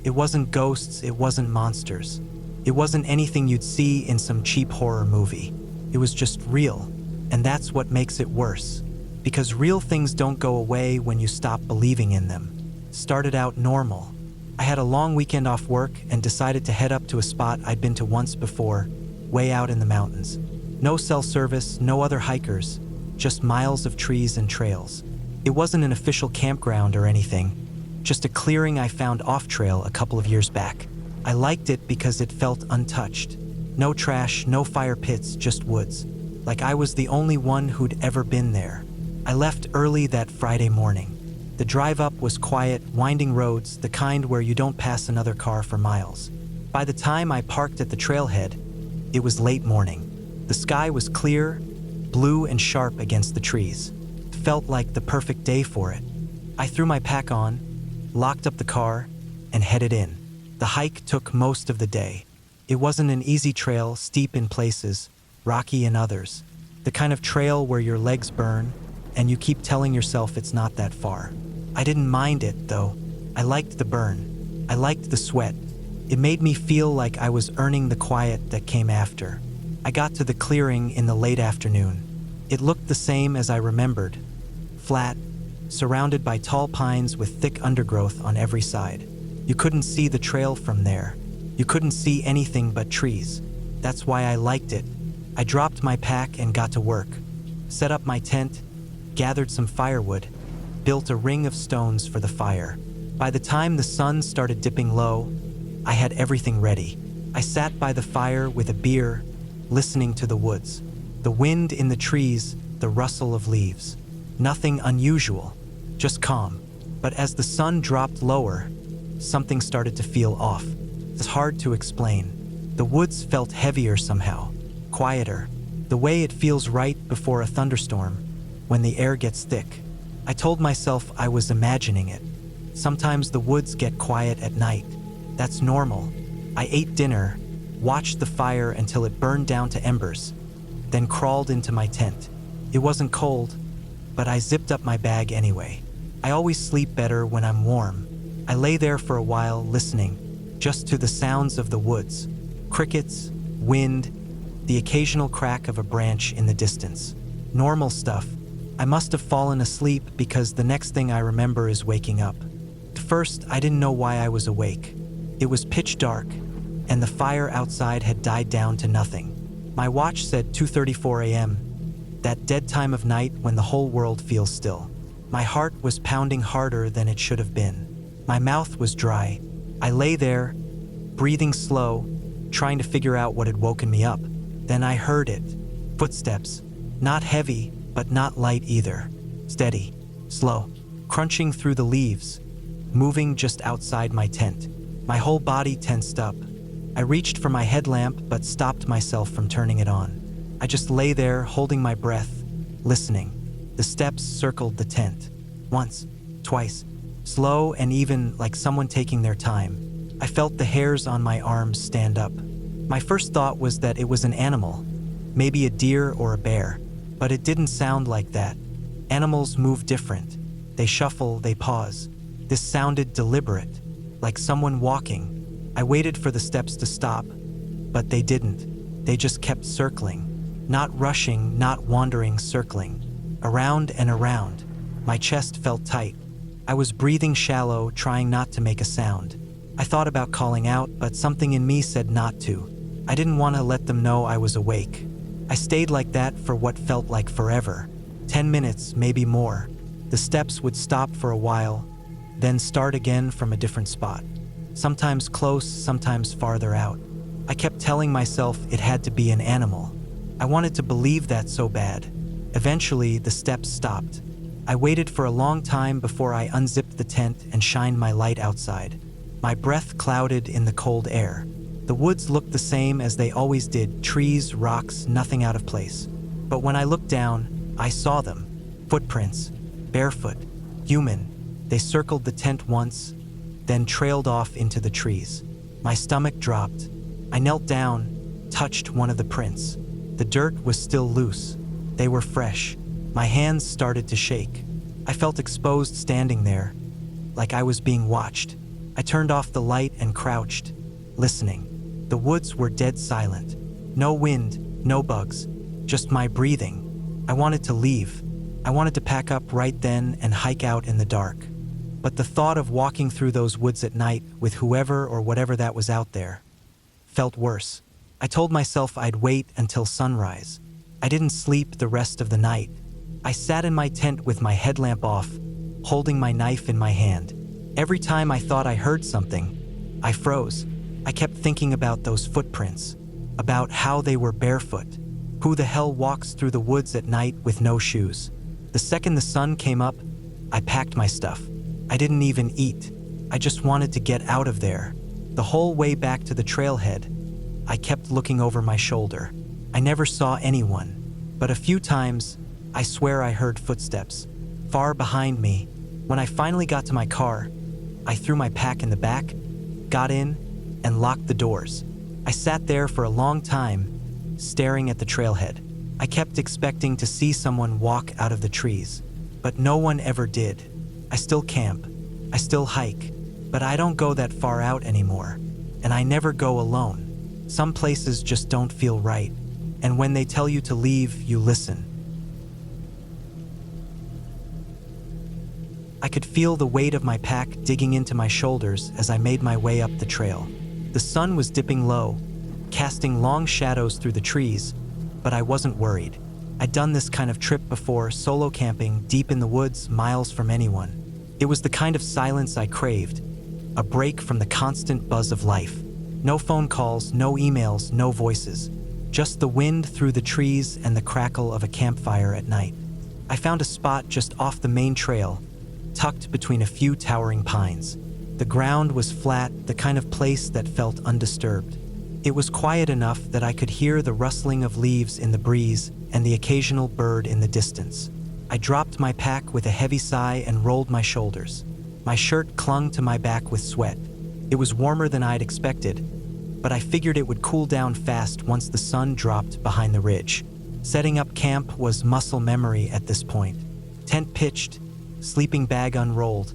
It wasn't ghosts, it wasn't monsters. It wasn't anything you'd see in some cheap horror movie. It was just real. And that's what makes it worse. Because real things don't go away when you stop believing in them. Started out normal. I had a long weekend off work and decided to head up to a spot I'd been to once before, way out in the mountains. No cell service, no other hikers, just miles of trees and trails. It wasn't an official campground or anything, just a clearing I found off-trail a couple of years back. I liked it because it felt untouched. No trash, no fire pits, just woods. Like I was the only one who'd ever been there. I left early that Friday morning. The drive up was quiet, winding roads, the kind where you don't pass another car for miles. By the time I parked at the trailhead, it was late morning. The sky was clear, blue and sharp against the trees. It felt like the perfect day for it. I threw my pack on, locked up the car, and headed in. The hike took most of the day. It wasn't an easy trail, steep in places, rocky in others. The kind of trail where your legs burn, and you keep telling yourself it's not that far. I didn't mind it, though. I liked the burn. I liked the sweat. It made me feel like I was earning the quiet that came after. I got to the clearing in the late afternoon. It looked the same as I remembered. Flat, surrounded by tall pines with thick undergrowth on every side. You couldn't see the trail from there. You couldn't see anything but trees. That's why I liked it. I dropped my pack and got to work. Set up my tent, gathered some firewood, built a ring of stones for the fire. By the time the sun started dipping low, I had everything ready. I sat by the fire with a beer, listening to the woods. The wind in the trees, the rustle of leaves. Nothing unusual, just calm. But as the sun dropped lower, something started to feel off. It's hard to explain. The woods felt heavier somehow, quieter, the way it feels right before a thunderstorm, when the air gets thick. I told myself I was imagining it. Sometimes the woods get quiet at night. That's normal. I ate dinner, watched the fire until it burned down to embers, then crawled into my tent. It wasn't cold, but I zipped up my bag anyway. I always sleep better when I'm warm. I lay there for a while listening, just to the sounds of the woods. Crickets, wind, the occasional crack of a branch in the distance. Normal stuff. I must have fallen asleep because the next thing I remember is waking up. At first, I didn't know why I was awake. It was pitch dark, and the fire outside had died down to nothing. My watch said 2:34 a.m., that dead time of night when the whole world feels still. My heart was pounding harder than it should have been. My mouth was dry. I lay there, breathing slow, trying to figure out what had woken me up. Then I heard it. Footsteps. Not heavy, but not light either. Steady, slow, crunching through the leaves, moving just outside my tent. My whole body tensed up. I reached for my headlamp, but stopped myself from turning it on. I just lay there, holding my breath, listening. The steps circled the tent. Once, twice, slow and even like someone taking their time. I felt the hairs on my arms stand up. My first thought was that it was an animal, maybe a deer or a bear, but it didn't sound like that. Animals move different. They shuffle, they pause. This sounded deliberate, like someone walking. I waited for the steps to stop, but they didn't. They just kept circling. Not rushing, not wandering, circling. Around and around. My chest felt tight. I was breathing shallow, trying not to make a sound. I thought about calling out, but something in me said not to. I didn't want to let them know I was awake. I stayed like that for what felt like forever. 10 minutes, maybe more. The steps would stop for a while, then start again from a different spot. Sometimes close, sometimes farther out. I kept telling myself it had to be an animal. I wanted to believe that so bad. Eventually, the steps stopped. I waited for a long time before I unzipped the tent and shined my light outside. My breath clouded in the cold air. The woods looked the same as they always did, trees, rocks, nothing out of place. But when I looked down, I saw them. Footprints, barefoot, human. They circled the tent once, then trailed off into the trees. My stomach dropped. I knelt down, touched one of the prints. The dirt was still loose. They were fresh. My hands started to shake. I felt exposed standing there, like I was being watched. I turned off the light and crouched, listening. The woods were dead silent. No wind, no bugs, just my breathing. I wanted to leave. I wanted to pack up right then and hike out in the dark. But the thought of walking through those woods at night with whoever or whatever that was out there felt worse. I told myself I'd wait until sunrise. I didn't sleep the rest of the night. I sat in my tent with my headlamp off, holding my knife in my hand. Every time I thought I heard something, I froze. I kept thinking about those footprints, about how they were barefoot. Who the hell walks through the woods at night with no shoes? The second the sun came up, I packed my stuff. I didn't even eat. I just wanted to get out of there. The whole way back to the trailhead, I kept looking over my shoulder. I never saw anyone, but a few times, I swear I heard footsteps, far behind me. When I finally got to my car, I threw my pack in the back, got in, and locked the doors. I sat there for a long time, staring at the trailhead. I kept expecting to see someone walk out of the trees, but no one ever did. I still camp, I still hike, but I don't go that far out anymore, and I never go alone. Some places just don't feel right, and when they tell you to leave, you listen. I could feel the weight of my pack digging into my shoulders as I made my way up the trail. The sun was dipping low, casting long shadows through the trees, but I wasn't worried. I'd done this kind of trip before, solo camping deep in the woods, miles from anyone. It was the kind of silence I craved, a break from the constant buzz of life. No phone calls, no emails, no voices, just the wind through the trees and the crackle of a campfire at night. I found a spot just off the main trail, tucked between a few towering pines. The ground was flat, the kind of place that felt undisturbed. It was quiet enough that I could hear the rustling of leaves in the breeze and the occasional bird in the distance. I dropped my pack with a heavy sigh and rolled my shoulders. My shirt clung to my back with sweat. It was warmer than I'd expected, but I figured it would cool down fast once the sun dropped behind the ridge. Setting up camp was muscle memory at this point. Tent pitched, sleeping bag unrolled,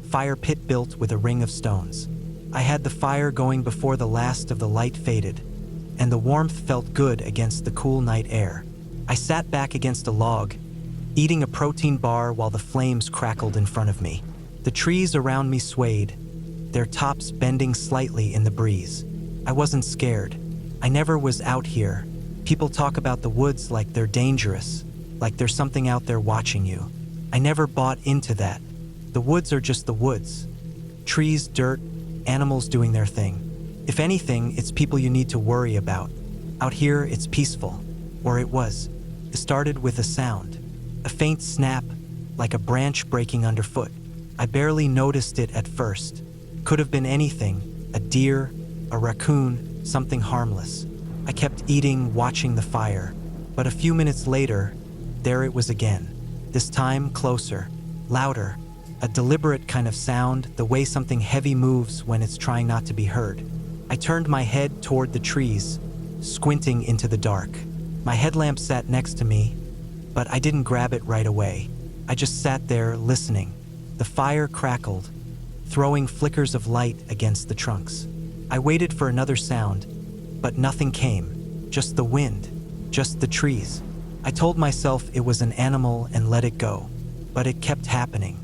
fire pit built with a ring of stones. I had the fire going before the last of the light faded, and the warmth felt good against the cool night air. I sat back against a log, eating a protein bar while the flames crackled in front of me. The trees around me swayed, their tops bending slightly in the breeze. I wasn't scared. I never was out here. People talk about the woods like they're dangerous, like there's something out there watching you. I never bought into that. The woods are just the woods. Trees, dirt, animals doing their thing. If anything, it's people you need to worry about. Out here, it's peaceful. Or it was. It started with a sound. A faint snap, like a branch breaking underfoot. I barely noticed it at first. Could have been anything. A deer, a raccoon, something harmless. I kept eating, watching the fire. But a few minutes later, there it was again. This time closer, louder, a deliberate kind of sound, the way something heavy moves when it's trying not to be heard. I turned my head toward the trees, squinting into the dark. My headlamp sat next to me, but I didn't grab it right away. I just sat there listening. The fire crackled, throwing flickers of light against the trunks. I waited for another sound, but nothing came. Just the wind, just the trees. I told myself it was an animal and let it go, but it kept happening.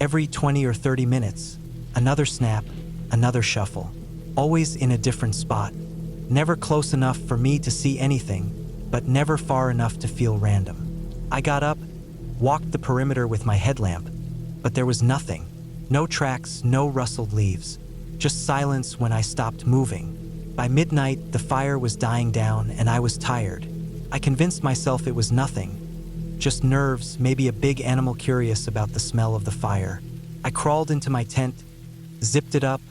Every 20 or 30 minutes, another snap, another shuffle, always in a different spot. Never close enough for me to see anything, but never far enough to feel random. I got up, walked the perimeter with my headlamp, but there was nothing. No tracks, no rustled leaves, just silence when I stopped moving. By midnight, the fire was dying down and I was tired. I convinced myself it was nothing, just nerves, maybe a big animal curious about the smell of the fire. I crawled into my tent, zipped it up,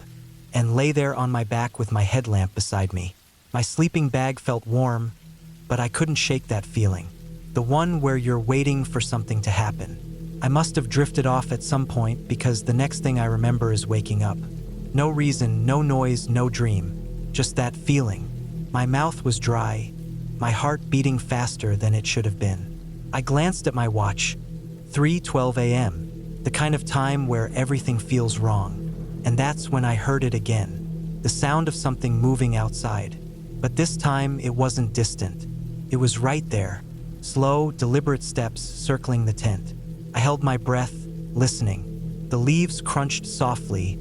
and lay there on my back with my headlamp beside me. My sleeping bag felt warm, but I couldn't shake that feeling. The one where you're waiting for something to happen. I must have drifted off at some point because the next thing I remember is waking up. No reason, no noise, no dream. Just that feeling. My mouth was dry, my heart beating faster than it should have been. I glanced at my watch. 3:12 a.m., the kind of time where everything feels wrong. And that's when I heard it again. The sound of something moving outside. But this time it wasn't distant. It was right there. Slow, deliberate steps circling the tent. I held my breath, listening. The leaves crunched softly,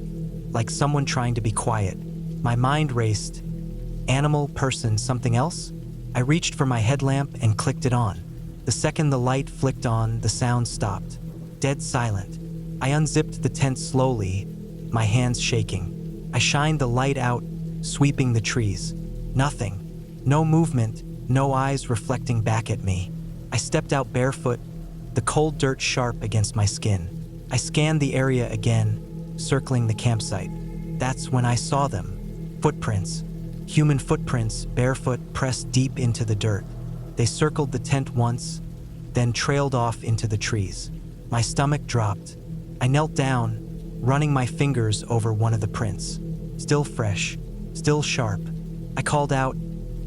like someone trying to be quiet. My mind raced. Animal, person, something else? I reached for my headlamp and clicked it on. The second the light flicked on, the sound stopped. Dead silent. I unzipped the tent slowly, my hands shaking. I shined the light out, sweeping the trees. Nothing. No movement, no eyes reflecting back at me. I stepped out barefoot, the cold dirt sharp against my skin. I scanned the area again, circling the campsite. That's when I saw them. Footprints. Human footprints, barefoot, pressed deep into the dirt. They circled the tent once, then trailed off into the trees. My stomach dropped. I knelt down, running my fingers over one of the prints. Still fresh, still sharp. I called out,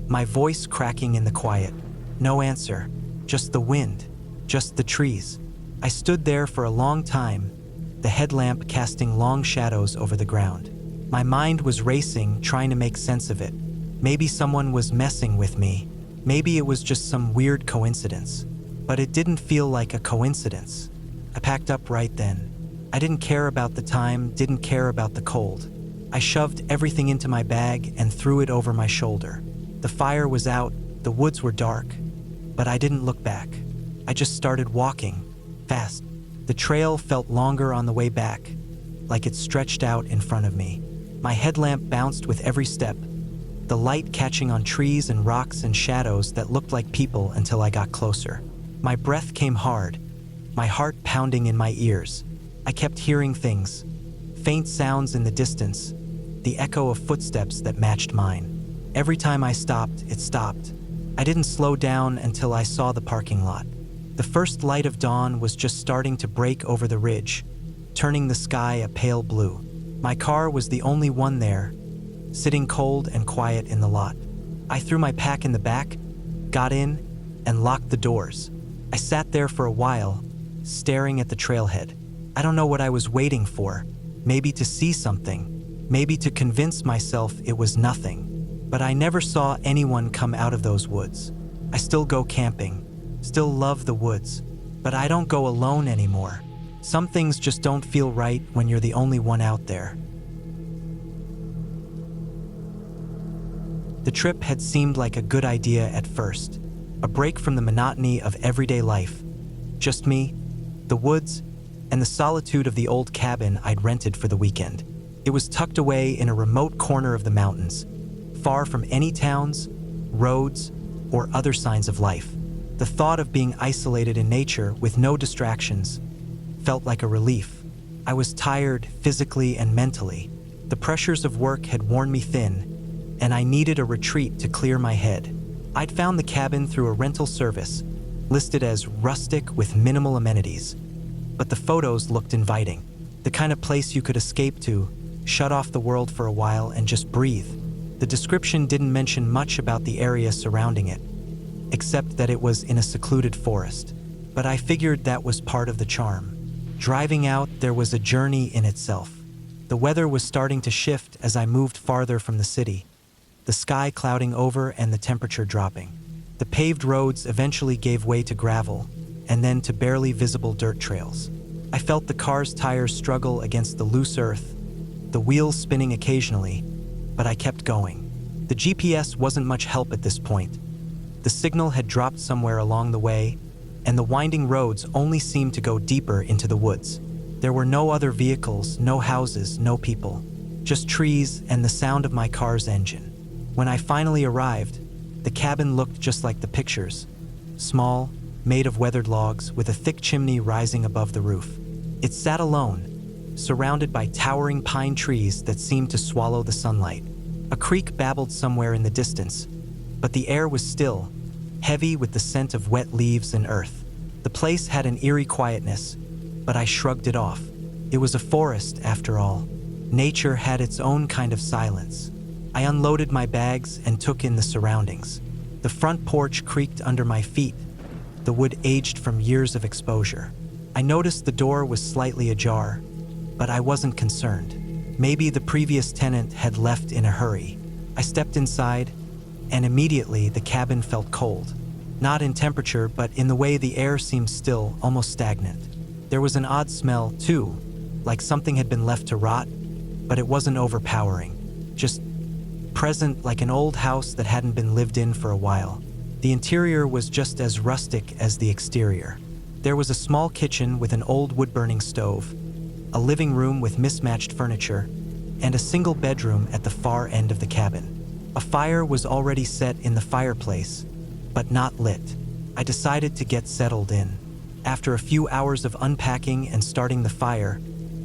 my voice cracking in the quiet. No answer, just the wind, just the trees. I stood there for a long time, the headlamp casting long shadows over the ground. My mind was racing, trying to make sense of it. Maybe someone was messing with me. Maybe it was just some weird coincidence. But it didn't feel like a coincidence. I packed up right then. I didn't care about the time, didn't care about the cold. I shoved everything into my bag and threw it over my shoulder. The fire was out, the woods were dark, but I didn't look back. I just started walking, fast. The trail felt longer on the way back, like it stretched out in front of me. My headlamp bounced with every step, the light catching on trees and rocks and shadows that looked like people until I got closer. My breath came hard, my heart pounding in my ears. I kept hearing things, faint sounds in the distance, the echo of footsteps that matched mine. Every time I stopped, it stopped. I didn't slow down until I saw the parking lot. The first light of dawn was just starting to break over the ridge, turning the sky a pale blue. My car was the only one there, sitting cold and quiet in the lot. I threw my pack in the back, got in, and locked the doors. I sat there for a while, staring at the trailhead. I don't know what I was waiting for. Maybe to see something, maybe to convince myself it was nothing. But I never saw anyone come out of those woods. I still go camping, still love the woods, but I don't go alone anymore. Some things just don't feel right when you're the only one out there. The trip had seemed like a good idea at first, a break from the monotony of everyday life. Just me, the woods, and the solitude of the old cabin I'd rented for the weekend. It was tucked away in a remote corner of the mountains, far from any towns, roads, or other signs of life. The thought of being isolated in nature with no distractions felt like a relief. I was tired physically and mentally. The pressures of work had worn me thin, and I needed a retreat to clear my head. I'd found the cabin through a rental service, listed as rustic with minimal amenities. But the photos looked inviting, the kind of place you could escape to, shut off the world for a while and just breathe. The description didn't mention much about the area surrounding it, except that it was in a secluded forest. But I figured that was part of the charm. Driving out, there was a journey in itself. The weather was starting to shift as I moved farther from the city, the sky clouding over and the temperature dropping. The paved roads eventually gave way to gravel, and then to barely visible dirt trails. I felt the car's tires struggle against the loose earth, the wheels spinning occasionally, but I kept going. The GPS wasn't much help at this point. The signal had dropped somewhere along the way, and the winding roads only seemed to go deeper into the woods. There were no other vehicles, no houses, no people, just trees and the sound of my car's engine. When I finally arrived, the cabin looked just like the pictures. Small, made of weathered logs with a thick chimney rising above the roof. It sat alone, surrounded by towering pine trees that seemed to swallow the sunlight. A creek babbled somewhere in the distance, but the air was still, heavy with the scent of wet leaves and earth. The place had an eerie quietness, but I shrugged it off. It was a forest, after all. Nature had its own kind of silence. I unloaded my bags and took in the surroundings. The front porch creaked under my feet, the wood aged from years of exposure. I noticed the door was slightly ajar, but I wasn't concerned. Maybe the previous tenant had left in a hurry. I stepped inside, and immediately the cabin felt cold. Not in temperature, but in the way the air seemed still, almost stagnant. There was an odd smell, too, like something had been left to rot, but it wasn't overpowering. Just present, like an old house that hadn't been lived in for a while. The interior was just as rustic as the exterior. There was a small kitchen with an old wood-burning stove, a living room with mismatched furniture, and a single bedroom at the far end of the cabin. A fire was already set in the fireplace, but not lit. I decided to get settled in. After a few hours of unpacking and starting the fire,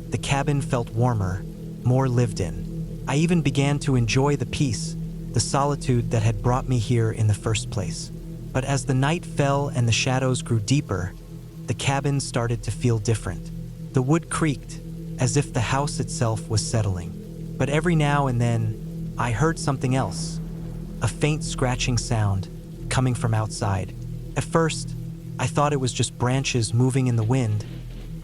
the cabin felt warmer, more lived in. I even began to enjoy the peace, the solitude that had brought me here in the first place. But as the night fell and the shadows grew deeper, the cabin started to feel different. The wood creaked, as if the house itself was settling. But every now and then, I heard something else, a faint scratching sound coming from outside. At first, I thought it was just branches moving in the wind,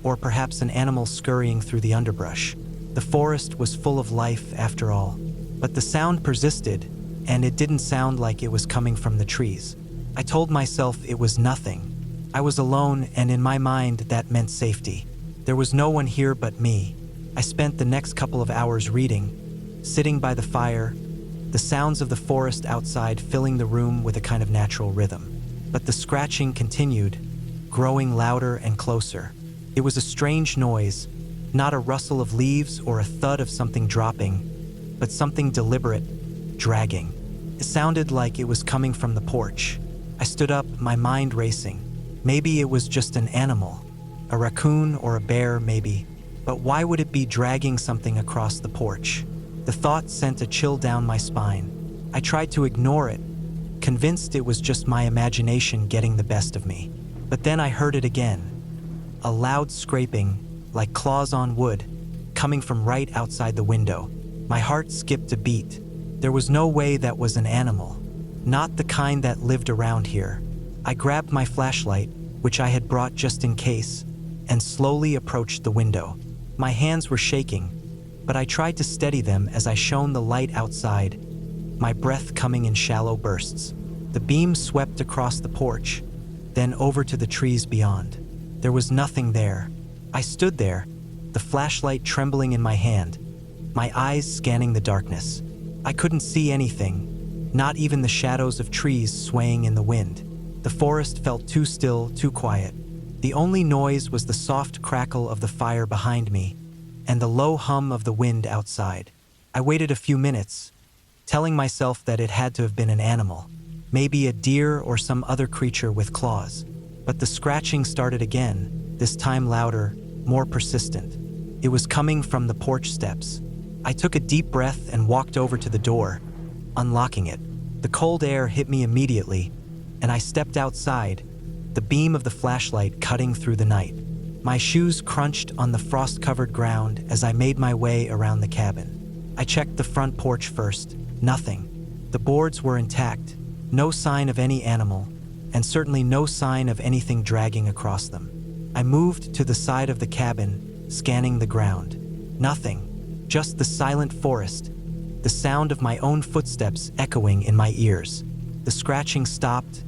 or perhaps an animal scurrying through the underbrush. The forest was full of life after all, but the sound persisted, and it didn't sound like it was coming from the trees. I told myself it was nothing. I was alone, and in my mind that meant safety. There was no one here but me. I spent the next couple of hours reading, sitting by the fire, the sounds of the forest outside filling the room with a kind of natural rhythm. But the scratching continued, growing louder and closer. It was a strange noise, not a rustle of leaves or a thud of something dropping, but something deliberate, dragging. It sounded like it was coming from the porch. I stood up, my mind racing. Maybe it was just an animal, a raccoon or a bear maybe, but why would it be dragging something across the porch? The thought sent a chill down my spine. I tried to ignore it, convinced it was just my imagination getting the best of me. But then I heard it again, a loud scraping, like claws on wood, coming from right outside the window. My heart skipped a beat. There was no way that was an animal, not the kind that lived around here. I grabbed my flashlight, which I had brought just in case, and slowly approached the window. My hands were shaking, but I tried to steady them as I shone the light outside, my breath coming in shallow bursts. The beam swept across the porch, then over to the trees beyond. There was nothing there. I stood there, the flashlight trembling in my hand, my eyes scanning the darkness. I couldn't see anything, not even the shadows of trees swaying in the wind. The forest felt too still, too quiet. The only noise was the soft crackle of the fire behind me and the low hum of the wind outside. I waited a few minutes, telling myself that it had to have been an animal, maybe a deer or some other creature with claws. But the scratching started again, this time louder, more persistent. It was coming from the porch steps. I took a deep breath and walked over to the door, unlocking it. The cold air hit me immediately, and I stepped outside, the beam of the flashlight cutting through the night. My shoes crunched on the frost-covered ground as I made my way around the cabin. I checked the front porch first. Nothing. The boards were intact, no sign of any animal, and certainly no sign of anything dragging across them. I moved to the side of the cabin, scanning the ground. Nothing, just the silent forest, the sound of my own footsteps echoing in my ears. The scratching stopped,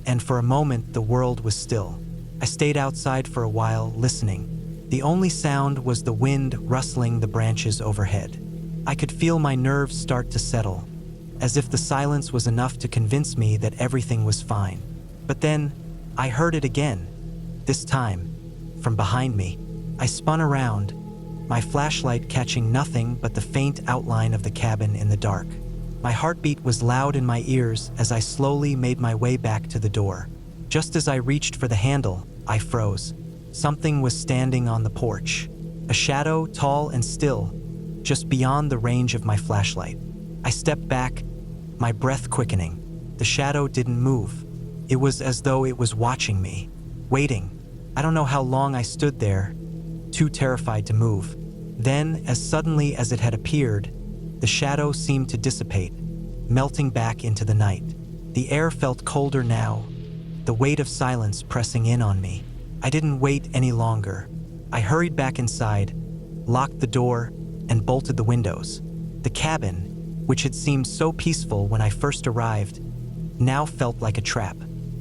and for a moment the world was still. I stayed outside for a while, listening. The only sound was the wind rustling the branches overhead. I could feel my nerves start to settle, as if the silence was enough to convince me that everything was fine. But then, I heard it again, this time, from behind me. I spun around, my flashlight catching nothing but the faint outline of the cabin in the dark. My heartbeat was loud in my ears as I slowly made my way back to the door. Just as I reached for the handle, I froze. Something was standing on the porch. A shadow, tall and still, just beyond the range of my flashlight. I stepped back, my breath quickening. The shadow didn't move. It was as though it was watching me, waiting. I don't know how long I stood there, too terrified to move. Then, as suddenly as it had appeared, the shadow seemed to dissipate, melting back into the night. The air felt colder now, the weight of silence pressing in on me. I didn't wait any longer. I hurried back inside, locked the door, and bolted the windows. The cabin, which had seemed so peaceful when I first arrived, now felt like a trap.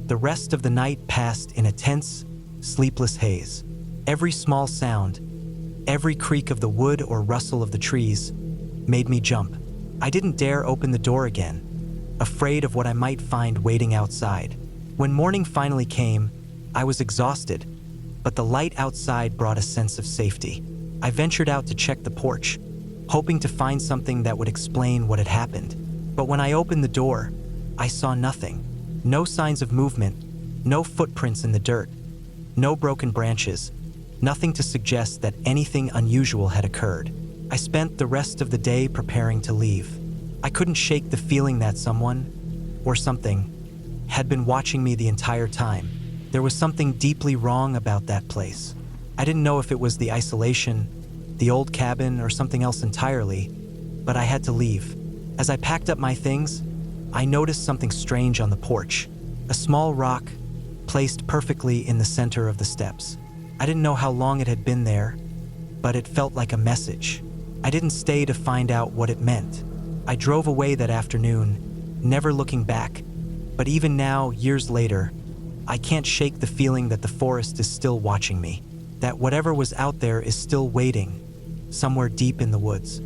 The rest of the night passed in a tense, sleepless haze. Every small sound, every creak of the wood or rustle of the trees, made me jump. I didn't dare open the door again, afraid of what I might find waiting outside. When morning finally came, I was exhausted, but the light outside brought a sense of safety. I ventured out to check the porch, hoping to find something that would explain what had happened. But when I opened the door, I saw nothing. No signs of movement, no footprints in the dirt, no broken branches, nothing to suggest that anything unusual had occurred. I spent the rest of the day preparing to leave. I couldn't shake the feeling that someone, or something, had been watching me the entire time. There was something deeply wrong about that place. I didn't know if it was the isolation, the old cabin, or something else entirely, but I had to leave. As I packed up my things, I noticed something strange on the porch. A small rock, placed perfectly in the center of the steps. I didn't know how long it had been there, but it felt like a message. I didn't stay to find out what it meant. I drove away that afternoon, never looking back. But even now, years later, I can't shake the feeling that the forest is still watching me, that whatever was out there is still waiting, somewhere deep in the woods.